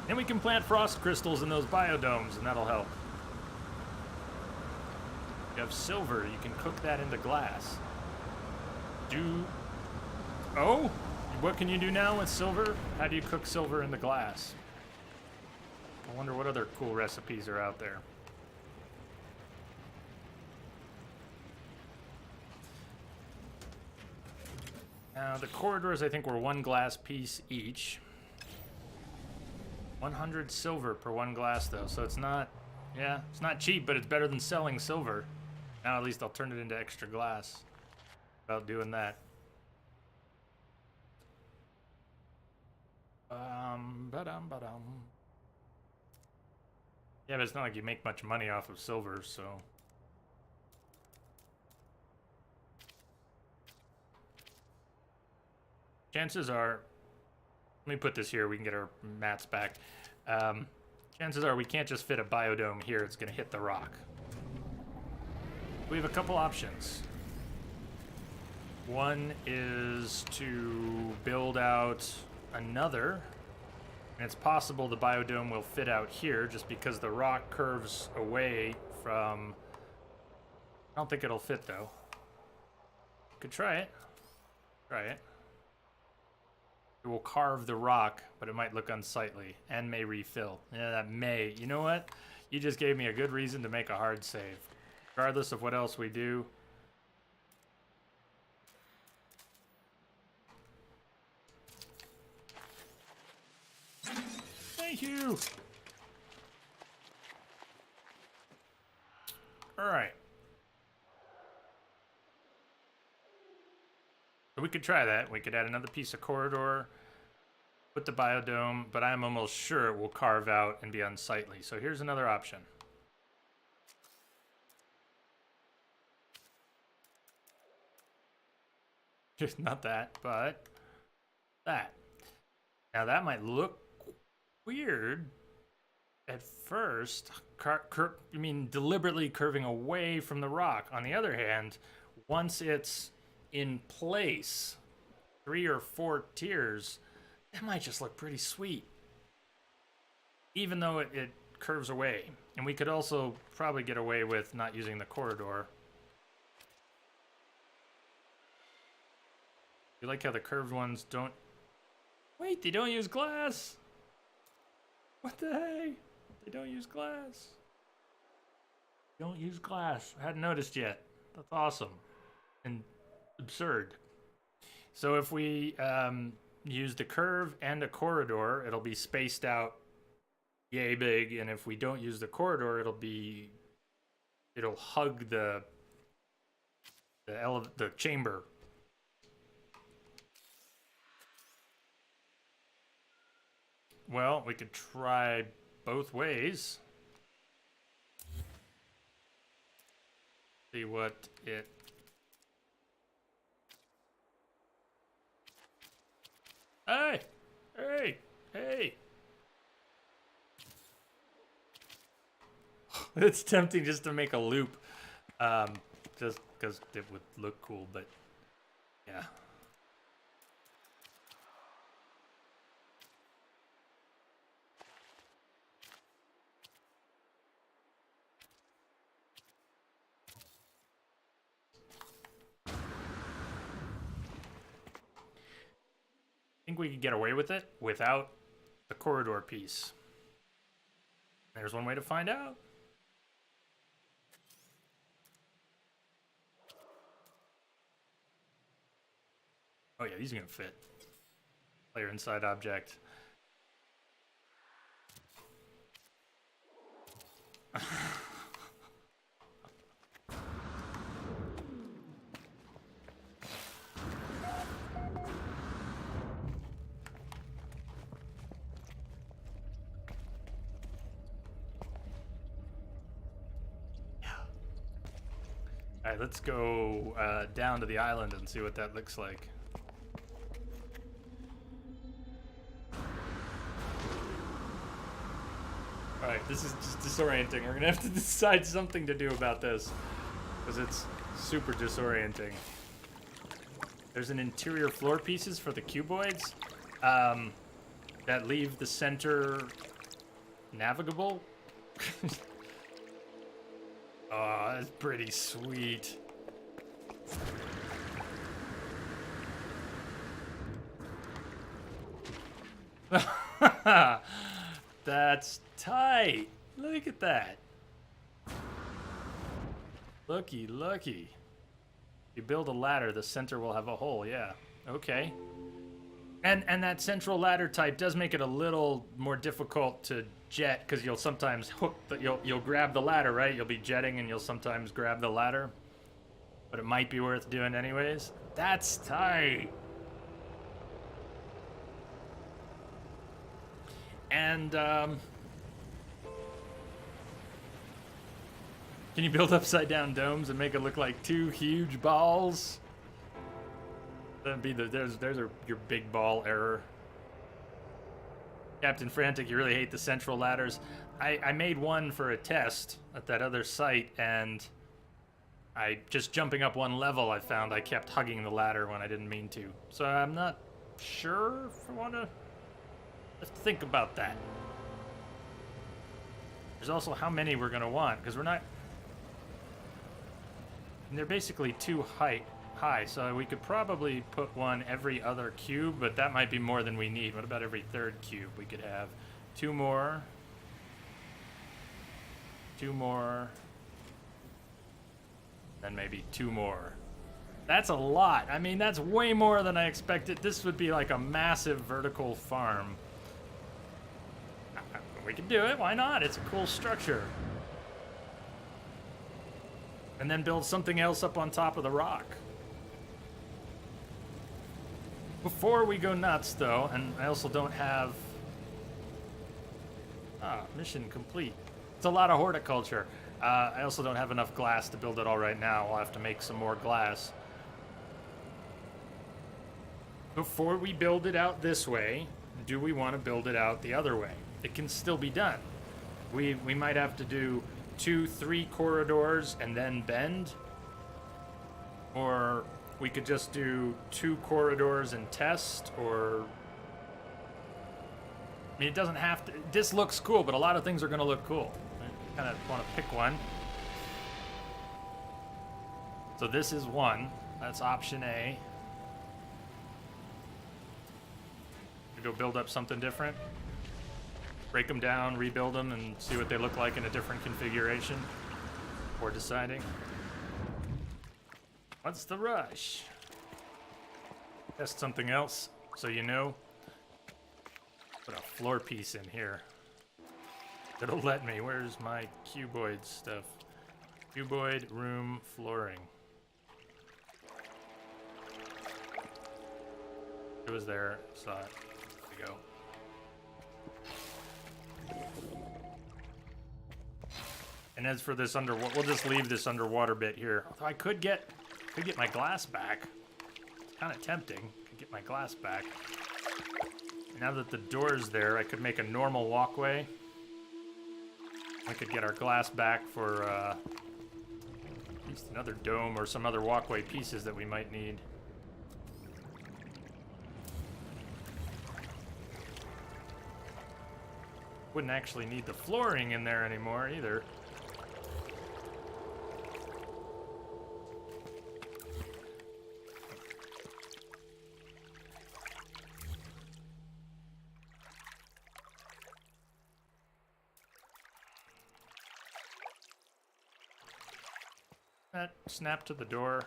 Then we can plant frost crystals in those biodomes, and that'll help. You have silver, you can cook that into glass. Oh? What can you do now with silver? How do you cook silver into glass? I wonder what other cool recipes are out there. Now, the corridors, I think, were 1 glass piece each. 100 silver per 1 glass, though, so it's not cheap, but it's better than selling silver. Now at least I'll turn it into extra glass without doing that. Ba-dum. Yeah, but it's not like you make much money off of silver, so. Chances are, let me put this here, we can get our mats back. Chances are we can't just fit a biodome here, it's gonna hit the rock. We have a couple options. One is to build out another, and it's possible the biodome will fit out here just because the rock curves away from... I don't think it'll fit though. Could try it. It will carve the rock, but it might look unsightly and may refill. Yeah, that may. You know what? You just gave me a good reason to make a hard save. Regardless of what else we do. Thank you! Alright. So we could try that. We could add another piece of corridor, put the biodome, but I'm almost sure it will carve out and be unsightly. So here's another option. Just not that, but that. Now that might look weird at first. Deliberately curving away from the rock. On the other hand, once it's in place, 3 or 4 tiers, that might just look pretty sweet. Even though it curves away. And we could also probably get away with not using the corridor. You like how the curved ones don't... Wait, they don't use glass! What the hey? They don't use glass. Don't use glass. I hadn't noticed yet. That's awesome. And absurd. So if we use the curve and a corridor, it'll be spaced out yay big. And if we don't use the corridor, it'll hug the chamber. Well, we could try both ways. See what it... Hey! Hey! Hey! It's tempting just to make a loop. Just because it would look cool, but... Yeah. I think we could get away with it without the corridor piece. There's one way to find out. Oh yeah, these are gonna fit. Player inside object. Alright, let's go down to the island and see what that looks like. Alright, this is just disorienting. We're gonna have to decide something to do about this, because it's super disorienting. There's an interior floor pieces for the cuboids that leave the center navigable. Oh, that's pretty sweet. That's tight. Look at that. Looky, looky. You build a ladder, the center will have a hole, yeah. Okay. And that central ladder type does make it a little more difficult to jet, because you'll sometimes hook you'll grab the ladder, right? You'll be jetting and you'll sometimes grab the ladder. But it might be worth doing anyways. That's tight. And can you build upside down domes and make it look like 2 huge balls? That'd be there's your big ball error. Captain Frantic, you really hate the central ladders. I made one for a test at that other site, and just jumping up one level, I found I kept hugging the ladder when I didn't mean to. So I'm not sure if I want to... Let's think about that. There's also how many we're going to want, because we're not... And they're basically too high, so we could probably put one every other cube, but that might be more than we need. What about every 3rd cube? We could have 2 more, 2 more, then maybe 2 more. That's a lot. I mean, that's way more than I expected. This would be like a massive vertical farm. We can do it. Why not? It's a cool structure. And then build something else up on top of the rock. Before we go nuts, though, and I also don't have... mission complete. It's a lot of horticulture. I also don't have enough glass to build it all right now. I'll have to make some more glass. Before we build it out this way, do we want to build it out the other way? It can still be done. We might have to do 2-3 corridors and then bend. Or we could just do 2 corridors and test, or... I mean, it doesn't have to... This looks cool, but a lot of things are going to look cool. I kind of want to pick one. So this is one. That's option A. We go build up something different. Break them down, rebuild them, and see what they look like in a different configuration. Before deciding. What's the rush? Test something else, so you know. Put a floor piece in here. It'll let me. Where's my cuboid stuff? Cuboid room flooring. It was there. Saw it. There we go. And as for this underwater, we'll just leave this underwater bit here. Although I could get my glass back. It's kind of tempting. Could get my glass back. Now that the door's there, I could make a normal walkway. I could get our glass back for at least another dome or some other walkway pieces that we might need. Wouldn't actually need the flooring in there anymore either. That snap to the door.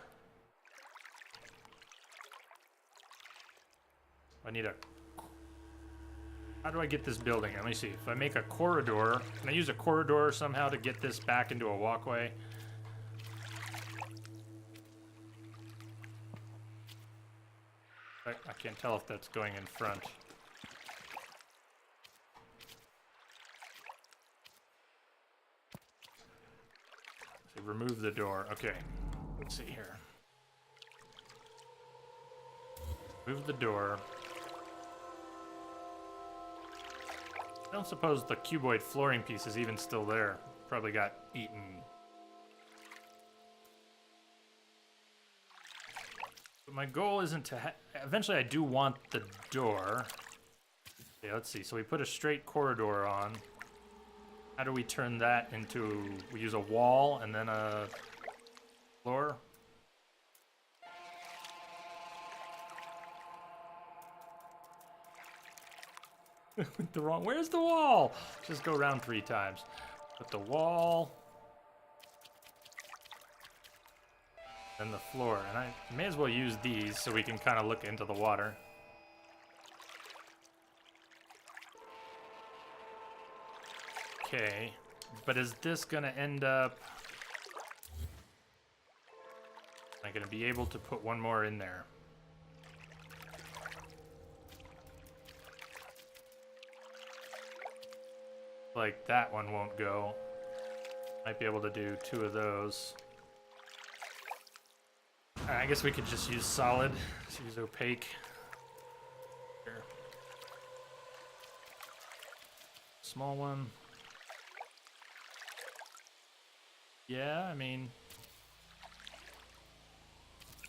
I need a... How do I get this building? Let me see. If I make a corridor, can I use a corridor somehow to get this back into a walkway? I can't tell if that's going in front. So remove the door. Okay. Let's see here. Move the door. I don't suppose the cuboid flooring piece is even still there. Probably got eaten. But my goal isn't to eventually I do want the door. Okay, let's see. So we put a straight corridor on. How do we turn that into... We use a wall and then a floor? The wrong... Where's the wall? Just go around 3 times. Put the wall. And the floor. And I may as well use these so we can kind of look into the water. Okay. But is this going to end up... Am I going to be able to put one more in there? Like that one won't go. Might be able to do 2 of those. I guess we could just use solid. Let's use opaque. Here. Small one. Yeah, I mean...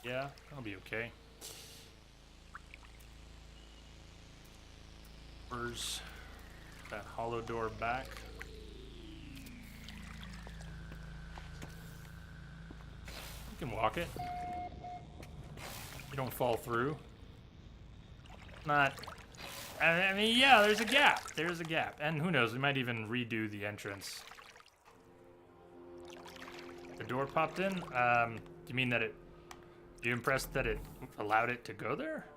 Yeah, that'll be okay. Where's that hollow door back? You can walk it. You don't fall through. Not... I mean, yeah, there's a gap. There's a gap. And who knows, we might even redo the entrance. The door popped in? Do you mean that it... You impressed that it allowed it to go there?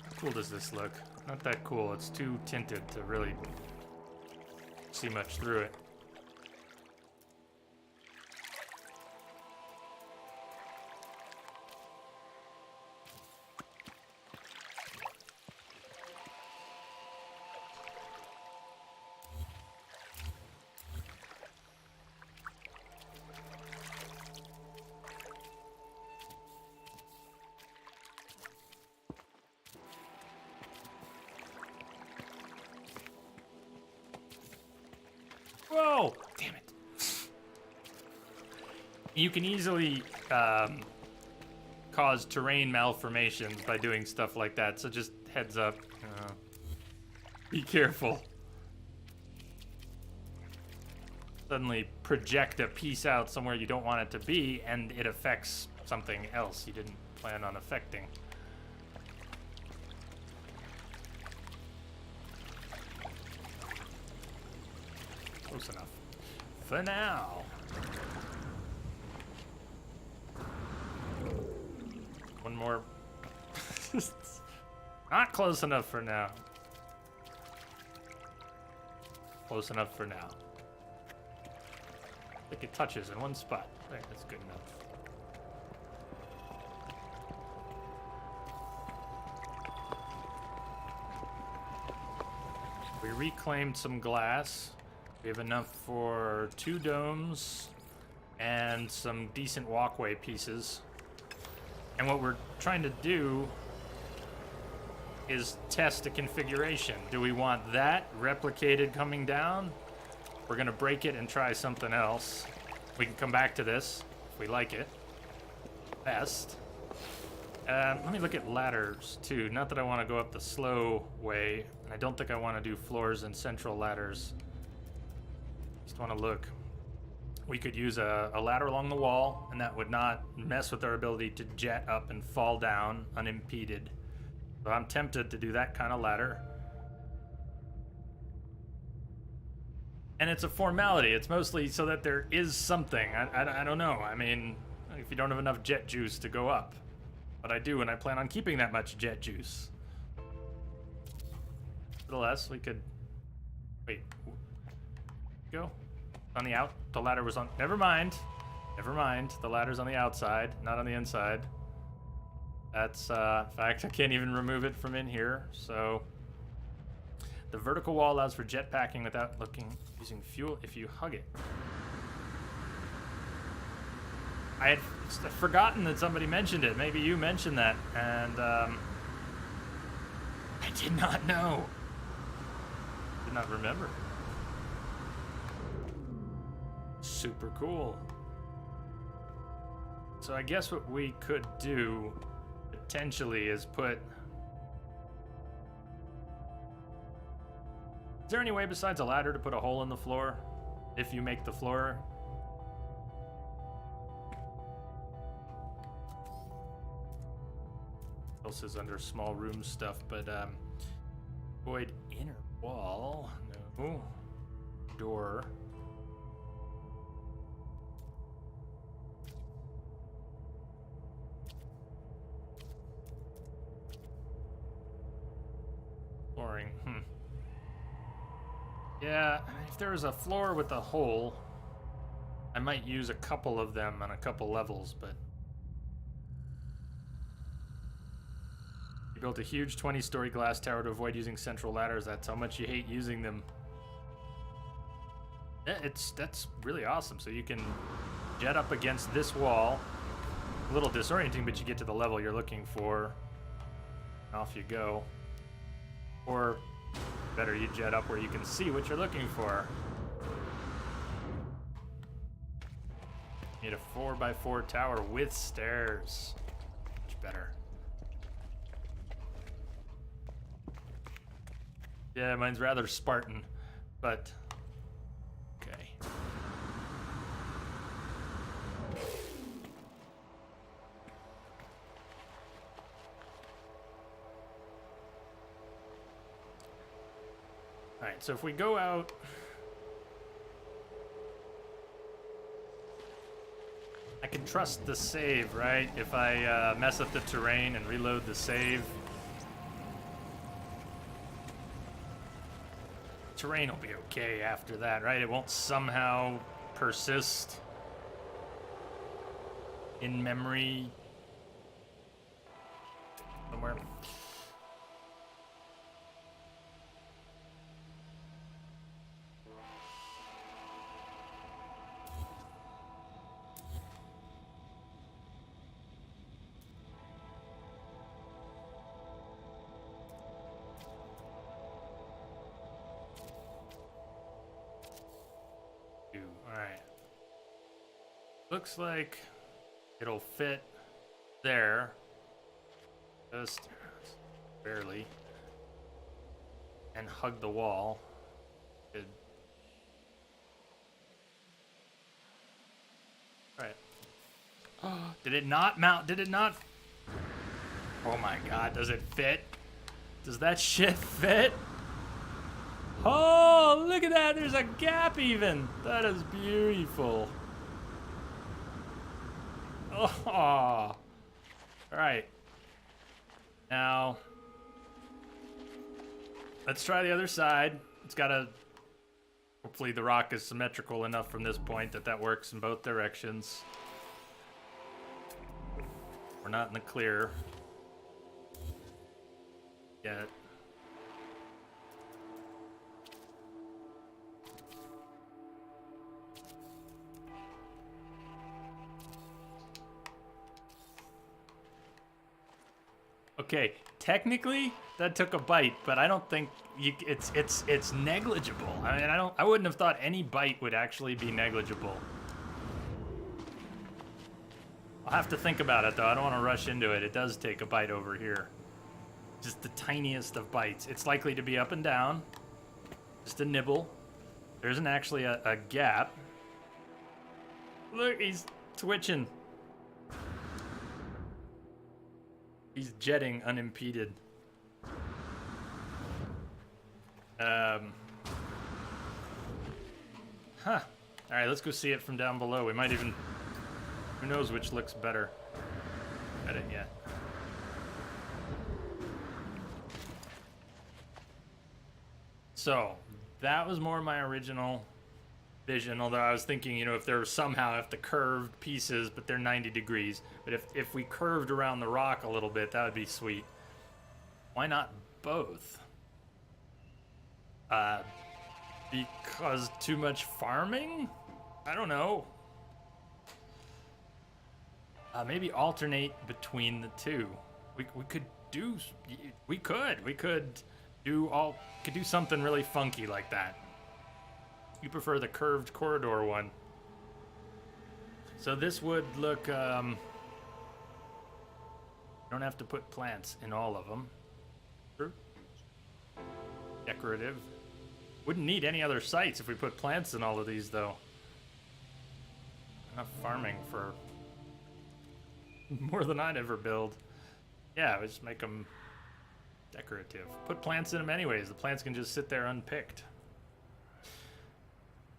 How cool does this look? Not that cool. It's too tinted to really see much through it. Whoa! Damn it. You can easily cause terrain malformations by doing stuff like that, so just heads up. Be careful. Suddenly project a piece out somewhere you don't want it to be, and it affects something else you didn't plan on affecting. Close enough. For now. One more. Not close enough for now. Close enough for now. I think it touches in one spot. There, that's good enough. We reclaimed some glass. We have enough for 2 domes and some decent walkway pieces. And what we're trying to do is test a configuration. Do we want that replicated coming down? We're gonna break it and try something else. We can come back to this if we like it best. Let me look at ladders too. Not that I want to go up the slow way, and I don't think I want to do floors and central ladders. Just want to look. We could use a ladder along the wall, and that would not mess with our ability to jet up and fall down unimpeded. So I'm tempted to do that kind of ladder. And it's a formality. It's mostly so that there is something. I don't know. I mean, if you don't have enough jet juice to go up. But I do, and I plan on keeping that much jet juice. Nevertheless, we could... Wait. Go. On the out. The ladder was on... Never mind. Never mind. The ladder's on the outside, not on the inside. That's, in fact, I can't even remove it from in here, so... The vertical wall allows for jetpacking without using fuel if you hug it. I had forgotten that somebody mentioned it. Maybe you mentioned that, and I did not know. Did not remember. Super cool. So I guess what we could do potentially is put... Is there any way besides a ladder to put a hole in the floor? If you make the floor? Else is under small room stuff, but void inner wall. No. Door. Flooring. Yeah, if there was a floor with a hole, I might use a couple of them on a couple levels, but... You built a huge 20-story glass tower to avoid using central ladders. That's how much you hate using them. Yeah, that's really awesome. So you can jet up against this wall. A little disorienting, but you get to the level you're looking for. And off you go. Or... better you jet up where you can see what you're looking for. Need a 4x4 tower with stairs. Much better. Yeah, mine's rather Spartan, but okay. Alright, so if we go out... I can trust the save, right? If I mess up the terrain and reload the save. Terrain will be okay after that, right? It won't somehow persist in memory somewhere. Looks like it'll fit there. Just barely. And hug the wall. Good. Alright. Did it not mount? Did it not? Oh my god, does it fit? Does that shit fit? Oh, look at that. There's a gap even. That is beautiful. Oh. All right. Now, let's try the other side. It's got to... Hopefully the rock is symmetrical enough from this point that that works in both directions. We're not in the clear yet. Okay, technically that took a bite, but I don't think it's negligible. I mean, I wouldn't have thought any bite would actually be negligible. I'll have to think about it though. I don't want to rush into it. It does take a bite over here. Just the tiniest of bites. It's likely to be up and down. Just a nibble. There isn't actually a gap. Look, he's twitching. He's jetting unimpeded. Huh. Alright, let's go see it from down below. We might even... Who knows which looks better? At it yet. So, that was more my original vision, although I was thinking, you know, if there was somehow, if the curved pieces, but they're 90 degrees, but if we curved around the rock a little bit, that would be sweet. Why not both? Because too much farming? I don't know. Maybe alternate between the two. We could do something really funky like that. You prefer the curved corridor one. So this would look, don't have to put plants in all of them. True. Decorative. Wouldn't need any other sites if we put plants in all of these though. Enough farming for more than I'd ever build. Yeah, we just make them decorative. Put plants in them anyways. The plants can just sit there unpicked.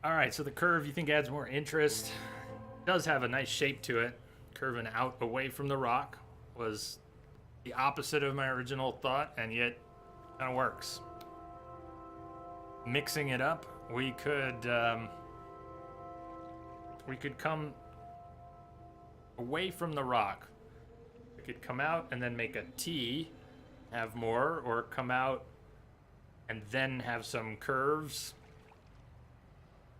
Alright, so the curve you think adds more interest. It does have a nice shape to it. Curving out away from the rock was the opposite of my original thought, and yet kind of works. Mixing it up, we could come away from the rock. We could come out and then make a T, have more, or come out and then have some curves.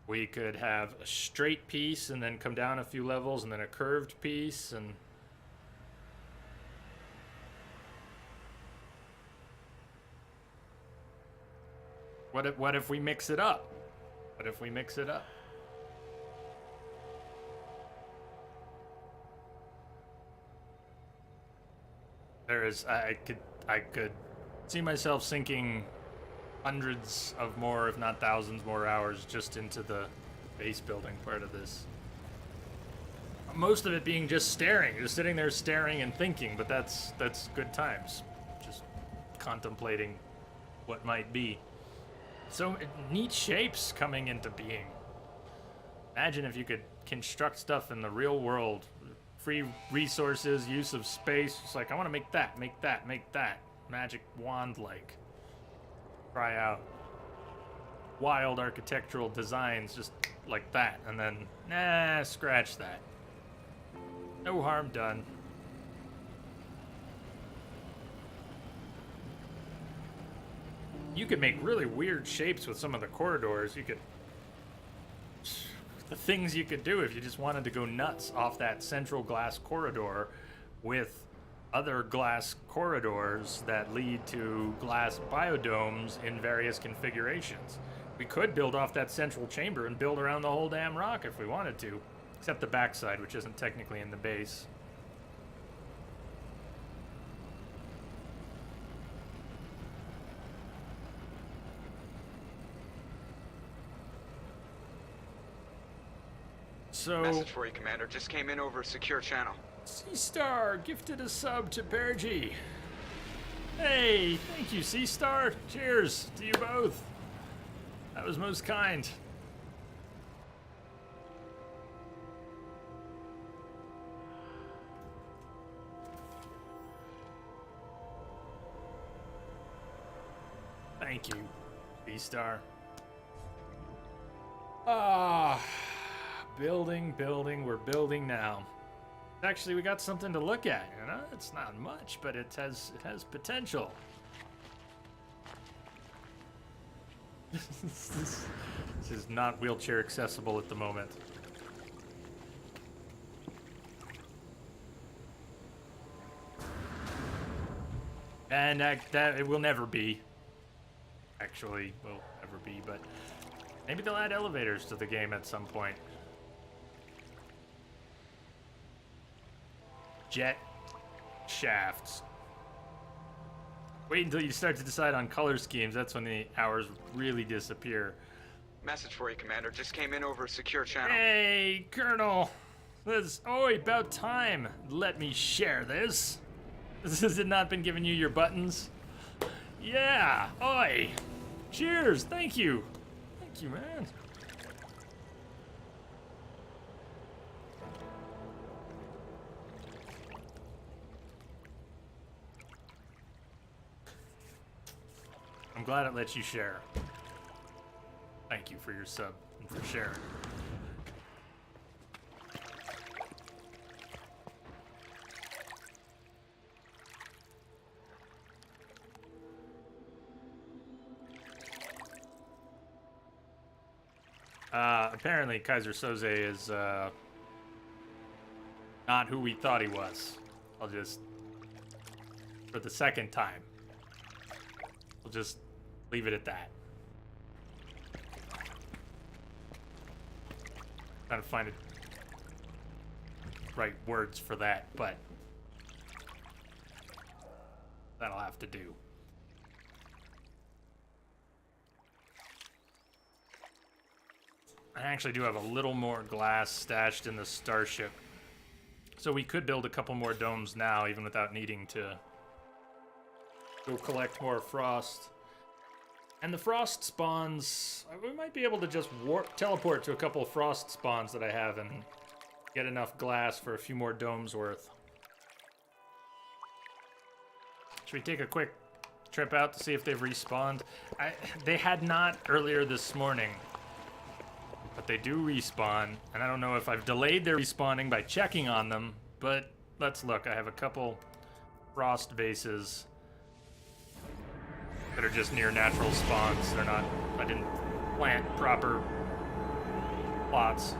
We could have a straight piece and then come down a few levels and then a curved piece, and what if we mix it up? What if we mix it up? I could see myself sinking hundreds of more, if not thousands more hours just into the base building part of this. Most of it being just staring, just sitting there staring and thinking, but that's good times. Just contemplating what might be. So neat shapes coming into being. Imagine if you could construct stuff in the real world. Free resources, use of space. It's like, I want to make that, make that, make that. Magic wand-like. Try out wild architectural designs just like that, and then, nah, scratch that. No harm done. You could make really weird shapes with some of the corridors. You could... The things you could do if you just wanted to go nuts off that central glass corridor with other glass corridors that lead to glass biodomes in various configurations. We could build off that central chamber and build around the whole damn rock if we wanted to. Except the backside, which isn't technically in the base. So, Message for you, Commander. Just came in over a secure channel. Seastar gifted a sub to Bergie. Hey, thank you, Seastar. Cheers to you both. That was most kind. Thank you, Seastar. Ah, building, we're building now. Actually, we got something to look at, you know? It's not much, but it has potential. This is not wheelchair accessible at the moment. And that it will never be. Actually, will never be, but maybe they'll add elevators to the game at some point. Jet shafts. Wait until you start to decide on color schemes. That's when the hours really disappear. Message for you, Commander. Just came in over a secure channel. Hey, Colonel. This about time. Let me share this. Has it not been giving you your buttons? Yeah. Oi. Cheers. Thank you. Thank you, man. I'm glad it lets you share. Thank you for your sub and for sharing. Apparently Kaiser Soze is not who we thought he was. I'll just, for the second time, we'll just leave it at that. Trying to find the right words for that, but that'll have to do. I actually do have a little more glass stashed in the starship, so we could build a couple more domes now, even without needing to go collect more frost. And the frost spawns, we might be able to just teleport to a couple of frost spawns that I have and get enough glass for a few more domes worth. Should we take a quick trip out to see if they've respawned? They had not earlier this morning, but they do respawn, and I don't know if I've delayed their respawning by checking on them, but let's look. I have a couple frost vases that are just near natural spawns. They're not, I didn't plant proper plots.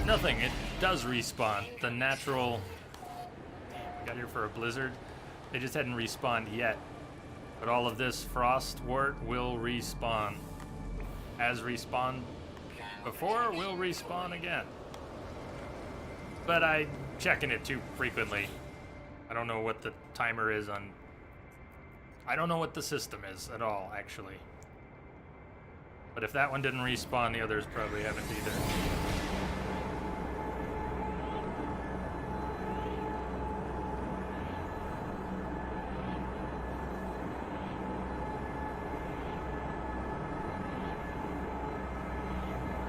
Nothing, it does respawn. The natural, got here for a blizzard. They just hadn't respawned yet. But all of this frost wort will respawn. Has respawned before, will respawn again. But I'm checking it too frequently. I don't know what the timer is on... I don't know what the system is at all, actually. But if that one didn't respawn, the others probably haven't either.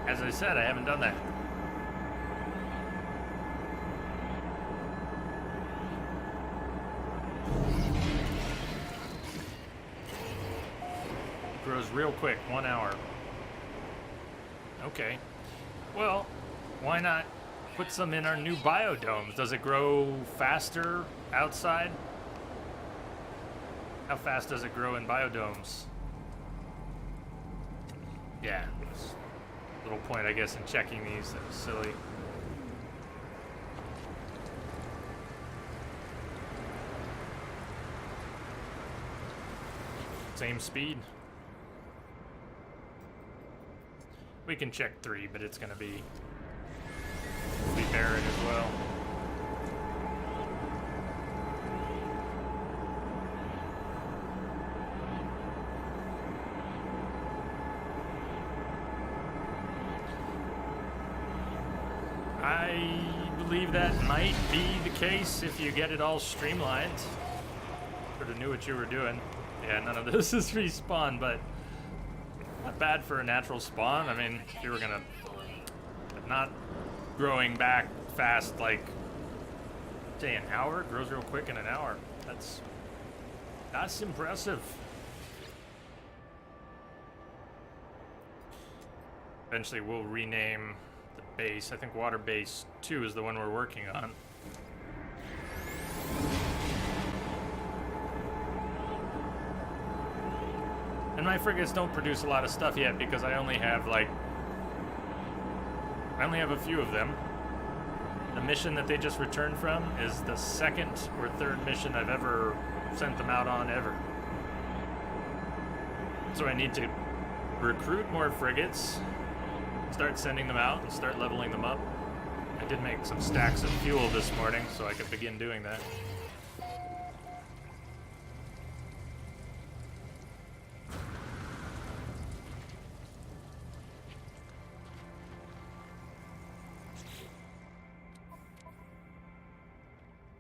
As I said, I haven't done that. Grows real quick, 1 hour. Okay. Well, why not put some in our new biodomes? Does it grow faster outside? How fast does it grow in biodomes? Yeah. Little point, I guess, in checking these. That was silly. Same speed. We can check 3, but it's gonna be barren as well. I believe that might be the case if you get it all streamlined. Sort of knew what you were doing. Yeah, none of this is respawn, but not bad for a natural spawn. I mean, if you were gonna not growing back fast, like say an hour, it grows real quick in an hour. That's impressive. Eventually we'll rename the base. I think Water Base 2 is the one we're working on. And my frigates don't produce a lot of stuff yet because I only have a few of them. The mission that they just returned from is the 2nd or 3rd mission I've ever sent them out on ever. So I need to recruit more frigates, start sending them out, and start leveling them up. I did make some stacks of fuel this morning, so I could begin doing that.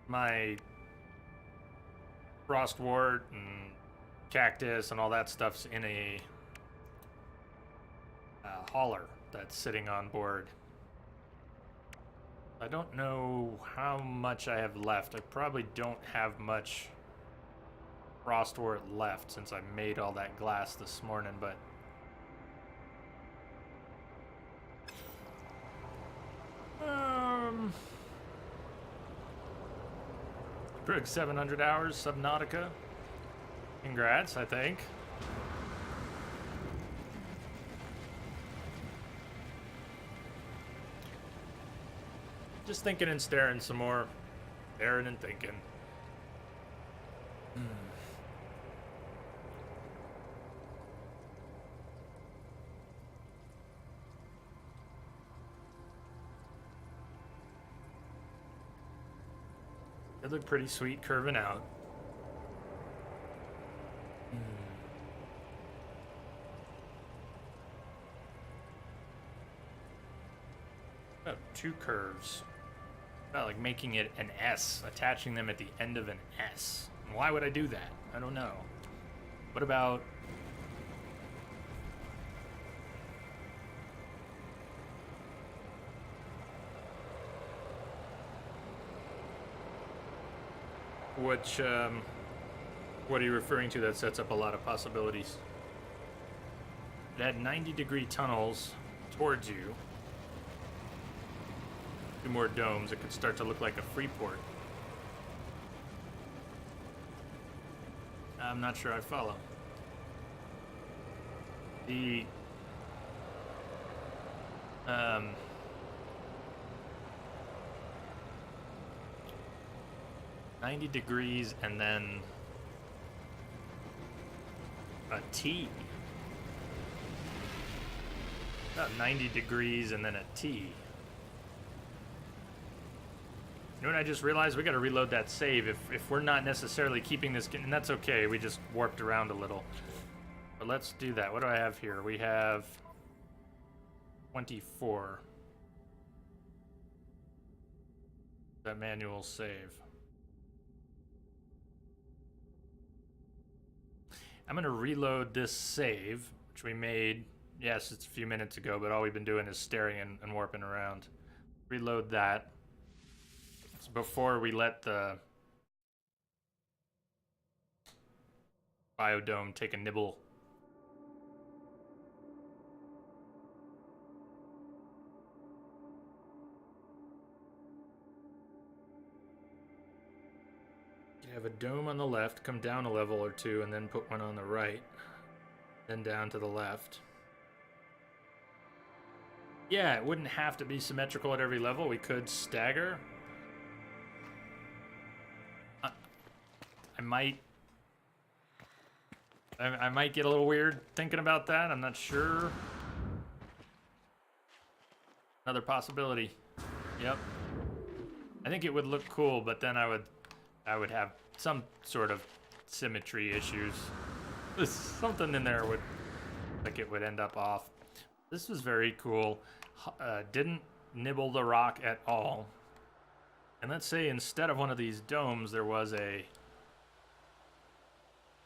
My Frostwort and Cactus and all that stuff's in a hauler that's sitting on board. I don't know how much I have left. I probably don't have much Frostwort left since I made all that glass this morning, but Brig 700 hours, Subnautica. Congrats, I think. Just thinking and staring some more. Staring and thinking. They look pretty sweet curving out. About 2 curves. About like making it an S, attaching them at the end of an S. And why would I do that? I don't know. What about what are you referring to that sets up a lot of possibilities? It had 90-degree tunnels towards you. 2 more domes, it could start to look like a free port. I'm not sure I follow. The 90 degrees and then a T. About 90 degrees and then a T. You know what I just realized? We gotta reload that save if we're not necessarily keeping this, and that's okay, we just warped around a little. But let's do that. What do I have here? We have 24. That manual save. I'm gonna reload this save, which we made, yes, it's a few minutes ago, but all we've been doing is staring and warping around. Reload that. It's before we let the biodome take a nibble. You have a dome on the left, come down a level or 2, and then put one on the right. Then down to the left. Yeah, it wouldn't have to be symmetrical at every level. We could stagger. I might I might get a little weird thinking about that. I'm not sure. Another possibility. Yep. I think it would look cool, but then I would have some sort of symmetry issues. Something in there would, like, it would end up off. This was very cool. Didn't nibble the rock at all. And let's say instead of one of these domes, there was a...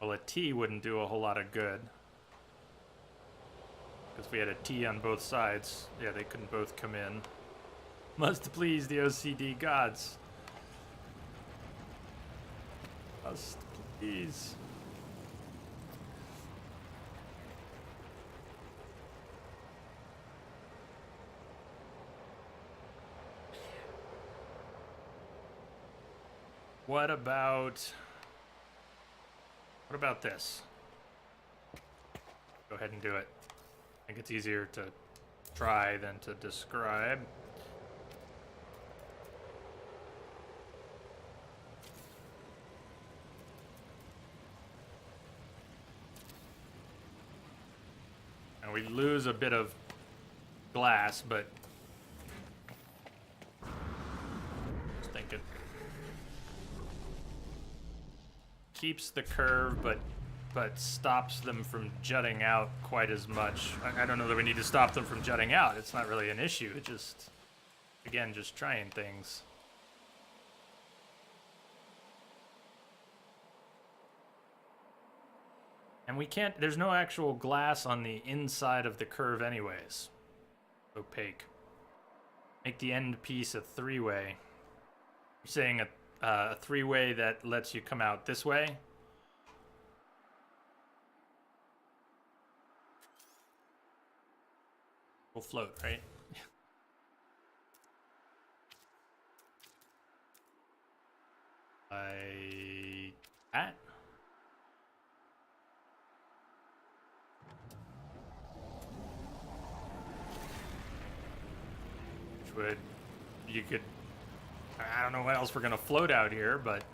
Well, a T wouldn't do a whole lot of good. Because we had a T on both sides. Yeah, they couldn't both come in. Must please the OCD gods. Must please. What about this? Go ahead and do it. I think it's easier to try than to describe. And we lose a bit of glass, but just thinking. Keeps the curve, but stops them from jutting out quite as much. I don't know that we need to stop them from jutting out. It's not really an issue. It just, again, just trying things. And we can't, there's no actual glass on the inside of the curve anyways. Opaque. Make the end piece a three-way. You're saying a three-way that lets you come out this way? We'll float, right? Like that? Which would, you could, I don't know what else we're gonna float out here, but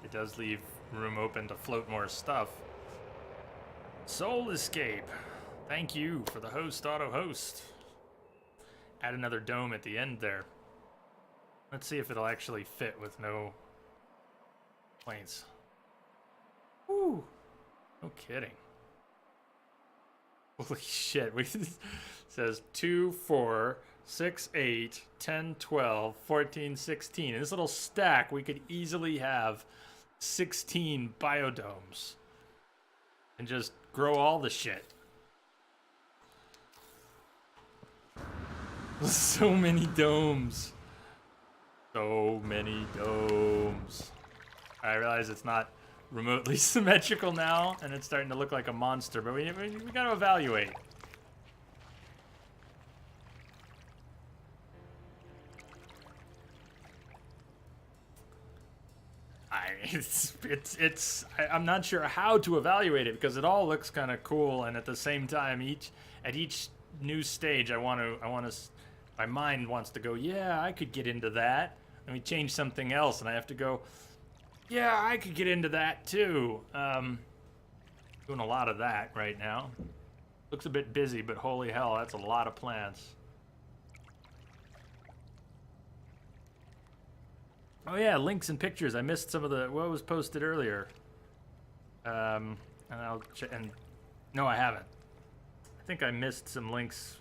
it does leave room open to float more stuff. Soul Escape. Thank you for the host, auto host. Add another dome at the end there. Let's see if it'll actually fit with no planes. Woo! No kidding. Holy shit. We says 2, 4, 6, 8, 10, 12, 14, 16. In this little stack, we could easily have 16 biodomes. And just grow all the shit. So many domes. So many domes. I realize it's not remotely symmetrical now, and it's starting to look like a monster, but we gotta evaluate. I'm not sure how to evaluate it because it all looks kind of cool, and at the same time, at each new stage, my mind wants to go, yeah, I could get into that. And we change something else, and I have to go, yeah, I could get into that too. Doing a lot of that right now. Looks a bit busy, but holy hell, that's a lot of plants. Oh yeah, links and pictures. I missed some of what was posted earlier. And I'll check. And no, I haven't. I think I missed some links.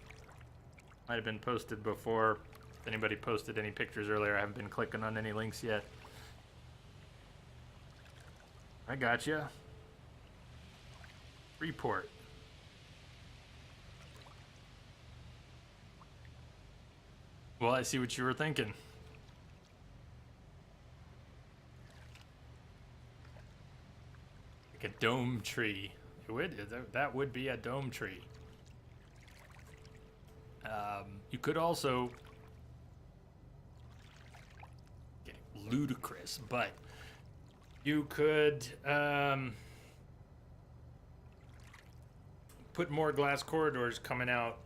Might have been posted before. If anybody posted any pictures earlier, I haven't been clicking on any links yet. I gotcha. Report. Well, I see what you were thinking. Like a dome tree. That would be a dome tree. You could also, okay, ludicrous, but you could put more glass corridors coming out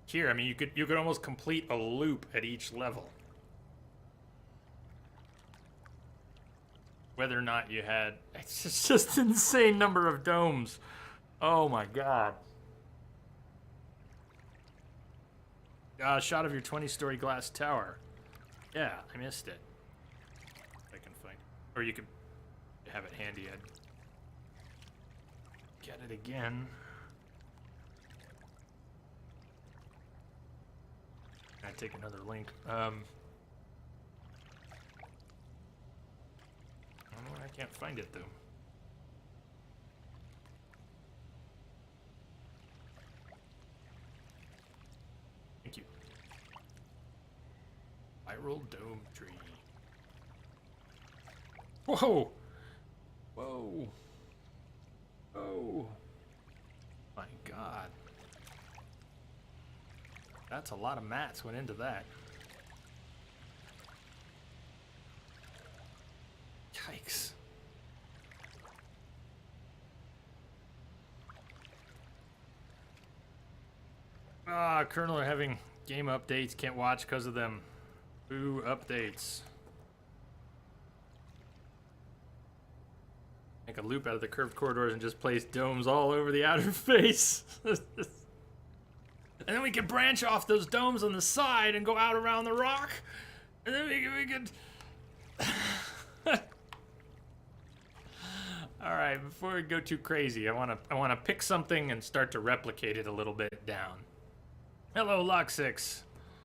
here. I mean, you could almost complete a loop at each level. whether or not you had. It's just insane number of domes. Oh my god. Shot of your 20-story glass tower. Yeah, I missed it. I can find it. Or you could have it handy. I'd get it again. I'd take another link. I don't know, I can't find it though. Thank you. Spiral dome tree. Whoa! Whoa! Oh! My god. That's a lot of mats went into that. Yikes. Colonel are having game updates. Can't watch because of them. Boo updates. Make a loop out of the curved corridors and just place domes all over the outer face. And then we can branch off those domes on the side and go out around the rock. And then we could... All right, before we go too crazy, I wanna pick something and start to replicate it a little bit down. Hello, Lock 6.